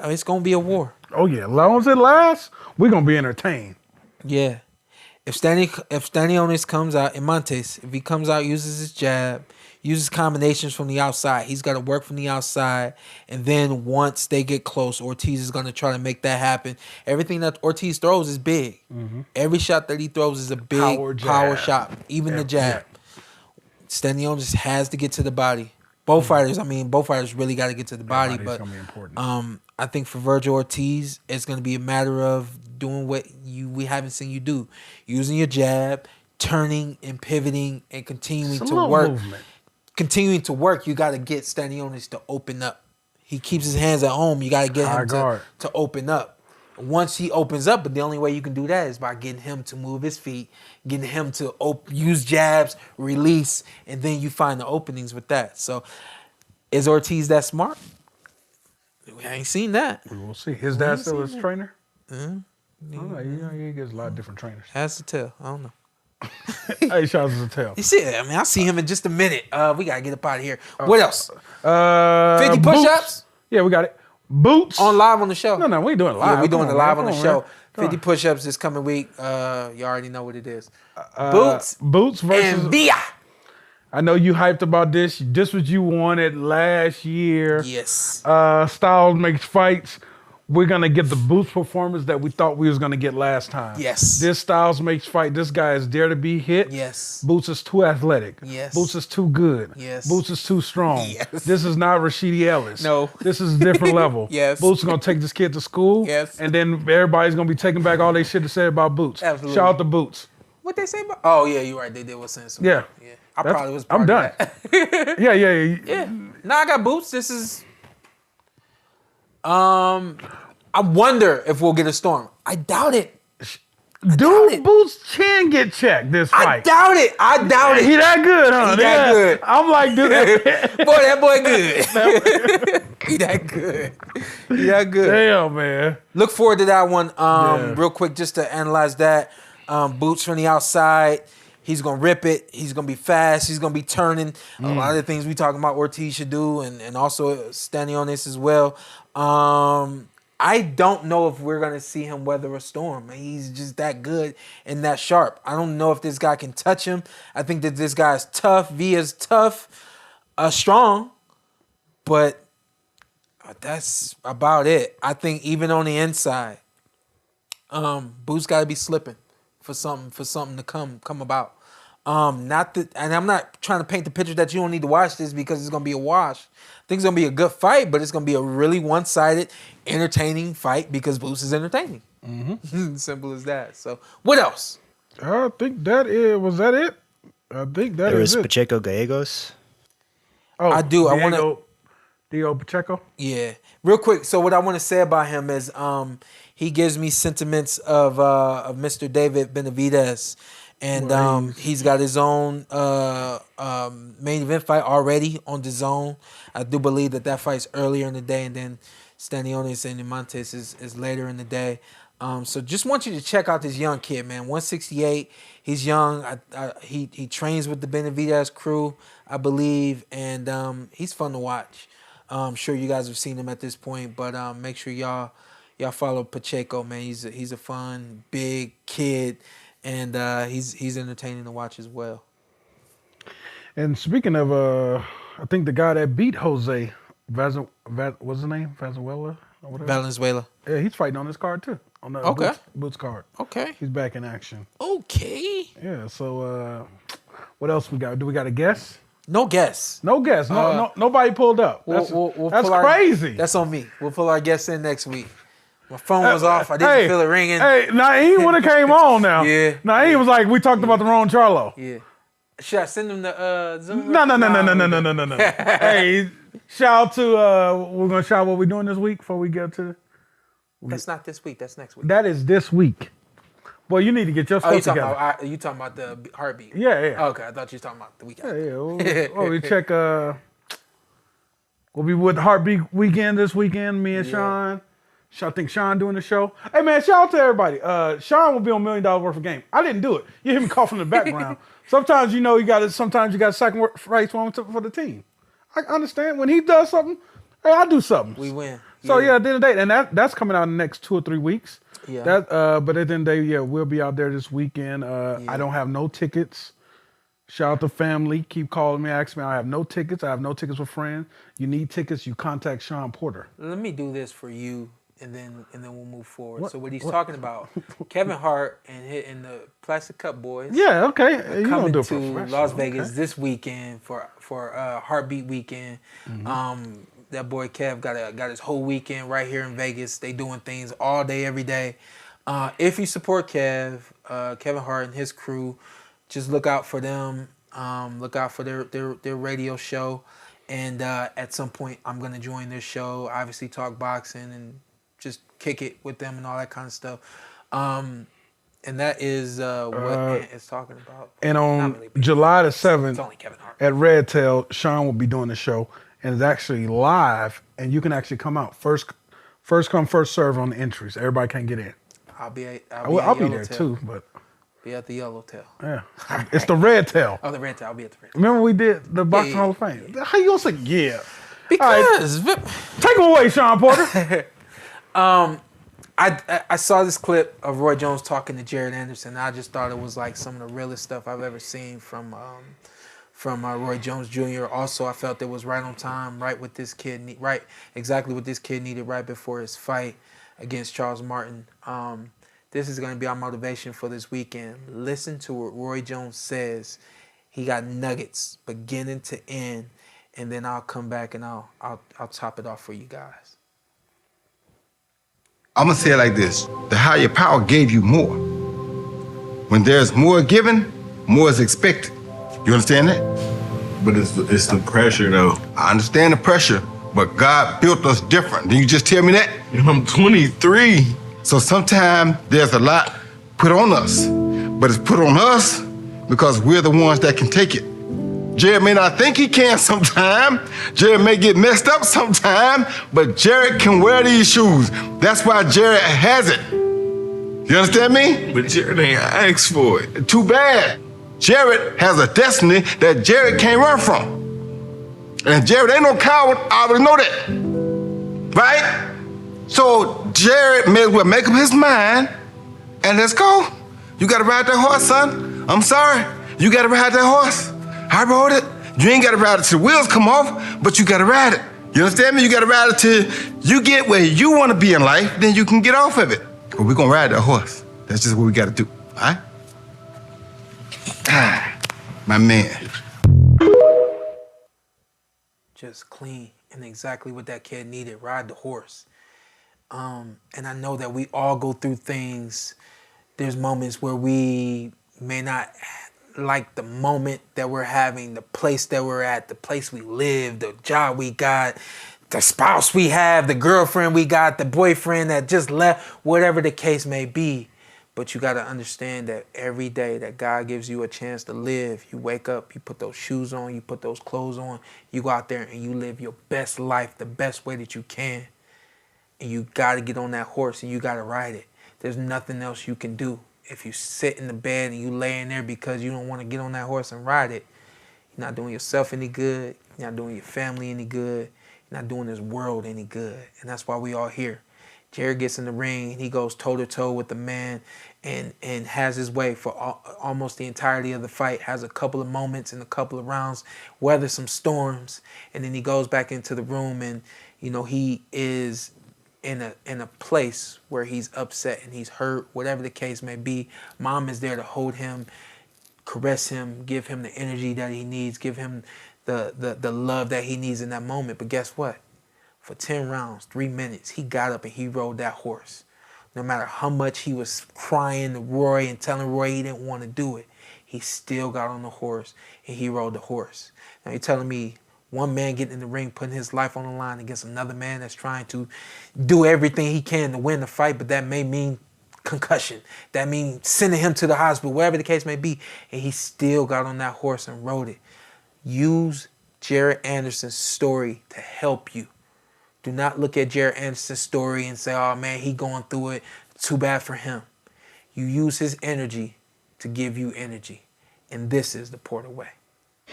it's gonna be a war. Oh, yeah. As long as it lasts, we're going to be entertained. Yeah. If Stanionis comes out, Eimantas, if he comes out, uses his jab, uses combinations from the outside, he's got to work from the outside. And then once they get close, Ortiz is going to try to make that happen. Everything that Ortiz throws is big. Every shot that he throws is a big power shot, even the jab. Stanionis has to get to the body. Both fighters really got to get to the body. But gonna be important. I think for Virgil Ortiz, it's going to be a matter of doing what we haven't seen you do. Using your jab, turning and pivoting and continuing to work. Movement. Continuing to work, you got to get Stanionis to open up. He keeps his hands at home. You got to get him to open up. Once he opens up, but the only way you can do that is by getting him to move his feet, getting him to use jabs, release, and then you find the openings with that. So is Ortiz that smart? We ain't seen that. We will see. His dad still his trainer? I don't know. He gets a lot of different trainers. Has to tell. I don't know. Hey, shout out to Tell. You see, I'll see him in just a minute. We got to get up out of here. What else? 50 Boots. push-ups? Yeah, we got it. Boots. Live on the show. No, we ain't doing it live. Yeah, we doing it live on the show. Come 50 on. push-ups this coming week. You already know what it is. Boots versus and Villa. I know you hyped about this. This what you wanted last year. Yes. Styles makes fights. We're gonna get the Boots performance that we thought we was gonna get last time. Yes. This Styles makes fight. This guy is dare to be hit. Yes. Boots is too athletic. Yes. Boots is too good. Yes. Boots is too strong. Yes. This is not Rashidi Ellis. No. This is a different level. Yes. Boots is gonna take this kid to school. Yes. And then everybody's gonna be taking back all they shit to say about Boots. Absolutely. Shout out to Boots. What they say about? Oh yeah, you're right. They did was saying something. Yeah. Yeah. I probably was. I'm done. That. Yeah. Yeah. Now I got Boots. This is. I wonder if we'll get a storm. I doubt it. Dude, Boots can get checked this fight. I doubt it. I doubt it. He that good, huh? He that good. I'm like, dude. Boy, that boy good. He that good. He that good. Damn, man. Look forward to that one. Real quick, just to analyze that. Boots from the outside. He's gonna rip it. He's gonna be fast. He's gonna be turning. A lot of the things we talking about Ortiz should do, and also Stanionis as well. I don't know if we're gonna see him weather a storm. He's just that good and that sharp. I don't know if this guy can touch him. I think that this guy's tough. Villa's tough, strong, but that's about it. I think even on the inside, Boots got to be slipping for something to come about. Not that, and I'm not trying to paint the picture that you don't need to watch this because it's gonna be a wash. I think it's gonna be a good fight, but it's gonna be a really one-sided, entertaining fight because Boots is entertaining. Simple as that. So, what else? I think that is. Was that it? I think that There is was it. Pacheco Gallegos. Oh, I do. I Diego, wanna- Dio Pacheco? Yeah. Real quick, so what I want to say about him is he gives me sentiments of Mr. David Benavidez. And he's got his own main event fight already on DAZN. I do believe that fight's earlier in the day, and then Stanionis and Eimantas is later in the day. So just want you to check out this young kid, man. 168. He's young. He trains with the Benavidez crew, I believe, and he's fun to watch. I'm sure you guys have seen him at this point, but make sure y'all follow Pacheco, man. He's a fun, big kid, and he's entertaining to watch as well. And speaking of, I think the guy that beat Jose, what's his name? Valenzuela? Valenzuela. Yeah, he's fighting on this card too. On the Boots card. Okay. He's back in action. Okay. Yeah, so what else we got? Do we got a guess? No guess. No guess. Nobody pulled up. That's crazy. That's on me. We'll pull our guests in next week. My phone was off. I didn't feel it ringing. Hey, Naeem would have came on now. Yeah. Naeem was like, we talked about the wrong Charlo. Yeah. Should I send them the Zoom? No. Hey, shout out to, we're going to shout out what we're doing this week before we get to. That's not this week. That's next week. That is this week. Well, you need to get your stuff together. You talking about the heartbeat? Yeah. Oh, okay, I thought you were talking about the weekend. Yeah. We check. We'll be with Heartbeat Weekend this weekend. Me and Shawn. I think Shawn doing the show. Hey man, shout out to everybody. Shawn will be on $1 million worth of game. I didn't do it. You hear me coughing in the background. Sometimes you got to sacrifice one for the team. I understand when he does something. Hey, I do something. We win. So at the end of the day, and that's coming out in the next 2 or 3 weeks. Yeah. But at the end of the day, we'll be out there this weekend. I don't have no tickets. Shout out to family. Keep calling me, asking me. I have no tickets. I have no tickets with friends. You need tickets, you contact Shawn Porter. Let me do this for you, and then we'll move forward. So what he's talking about, Kevin Hart and the Plastic Cup Boys. Yeah, okay. You coming don't do it to Las Vegas this weekend for Heartbeat Weekend. Mm-hmm. That boy Kev got his whole weekend right here in Vegas. They doing things all day, every day. If you support Kevin Hart and his crew, just look out for them. Look out for their radio show. And at some point, I'm going to join their show, obviously talk boxing and just kick it with them and all that kind of stuff. And that is what Ant is talking about. And on July the 7th, it's only Kevin Hart. At Red Tail, Shawn will be doing the show. And it's actually live, and you can actually come out. First come, first serve on the entries. Everybody can't get in. I'll be there too, but be at the Yellow Tail. Yeah, it's the Red Tail. Oh, the Red Tail. I'll be at the Red Tail. Remember we did the Boxing Hall of Fame? How you gonna say yeah? Because take him away, Shawn Porter. I saw this clip of Roy Jones talking to Jaron Ennis. I just thought it was like some of the realest stuff I've ever seen from Roy Jones Jr. Also, I felt it was right on time, exactly what this kid needed right before his fight against Charles Martin. This is going to be our motivation for this weekend. Listen to what Roy Jones says. He got nuggets beginning to end, and then I'll come back and I'll top it off for you guys. I'm gonna say it like this: the higher power gave you more. When there's more given, more is expected. You understand that? But it's the pressure, though. I understand the pressure, but God built us different. Did you just tell me that? I'm 23. So sometimes there's a lot put on us, but it's put on us because we're the ones that can take it. Jared may not think he can sometime. Jared may get messed up sometime, but Jared can wear these shoes. That's why Jared has it. You understand me? But Jared ain't asked for it. Too bad. Jared has a destiny that Jared can't run from. And Jared ain't no coward, I already know that. Right? So Jared may as well make up his mind and let's go. You gotta ride that horse, son. I'm sorry. You gotta ride that horse. I rode it. You ain't gotta ride it till the wheels come off, but you gotta ride it. You understand me? You gotta ride it till you get where you wanna be in life, then you can get off of it. But we're gonna ride that horse. That's just what we gotta do, all right? My man. Just clean and exactly what that kid needed. Ride the horse. And I know that we all go through things. There's moments where we may not like the moment that we're having, the place that we're at, the place we live, the job we got, the spouse we have, the girlfriend we got, the boyfriend that just left, whatever the case may be. But you got to understand that every day that God gives you a chance to live, you wake up, you put those shoes on, you put those clothes on, you go out there and you live your best life the best way that you can. And you got to get on that horse and you got to ride it. There's nothing else you can do. If you sit in the bed and you lay in there because you don't want to get on that horse and ride it, you're not doing yourself any good. You're not doing your family any good. You're not doing this world any good. And that's why we all here. Jared gets in the ring and he goes toe-to-toe with the man and has his way for almost the entirety of the fight, has a couple of moments and a couple of rounds, weathers some storms, and then he goes back into the room and, you know, he is in a place where he's upset and he's hurt, whatever the case may be. Mom is there to hold him, caress him, give him the energy that he needs, give him the love that he needs in that moment. But guess what? For 10 rounds, 3 minutes, he got up and he rode that horse. No matter how much he was crying to Roy and telling Roy he didn't want to do it, he still got on the horse and he rode the horse. Now you're telling me one man getting in the ring, putting his life on the line against another man that's trying to do everything he can to win the fight, but that may mean concussion. That means sending him to the hospital, whatever the case may be, and he still got on that horse and rode it. Use Jared Anderson's story to help you. Do not look at Jared Anderson's story and say, oh man, he going through it. Too bad for him. You use his energy to give you energy. And this is the PorterWay.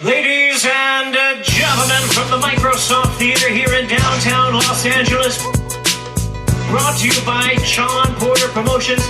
Ladies and gentlemen, from the Microsoft Theater here in downtown Los Angeles, brought to you by Shawn Porter Promotions.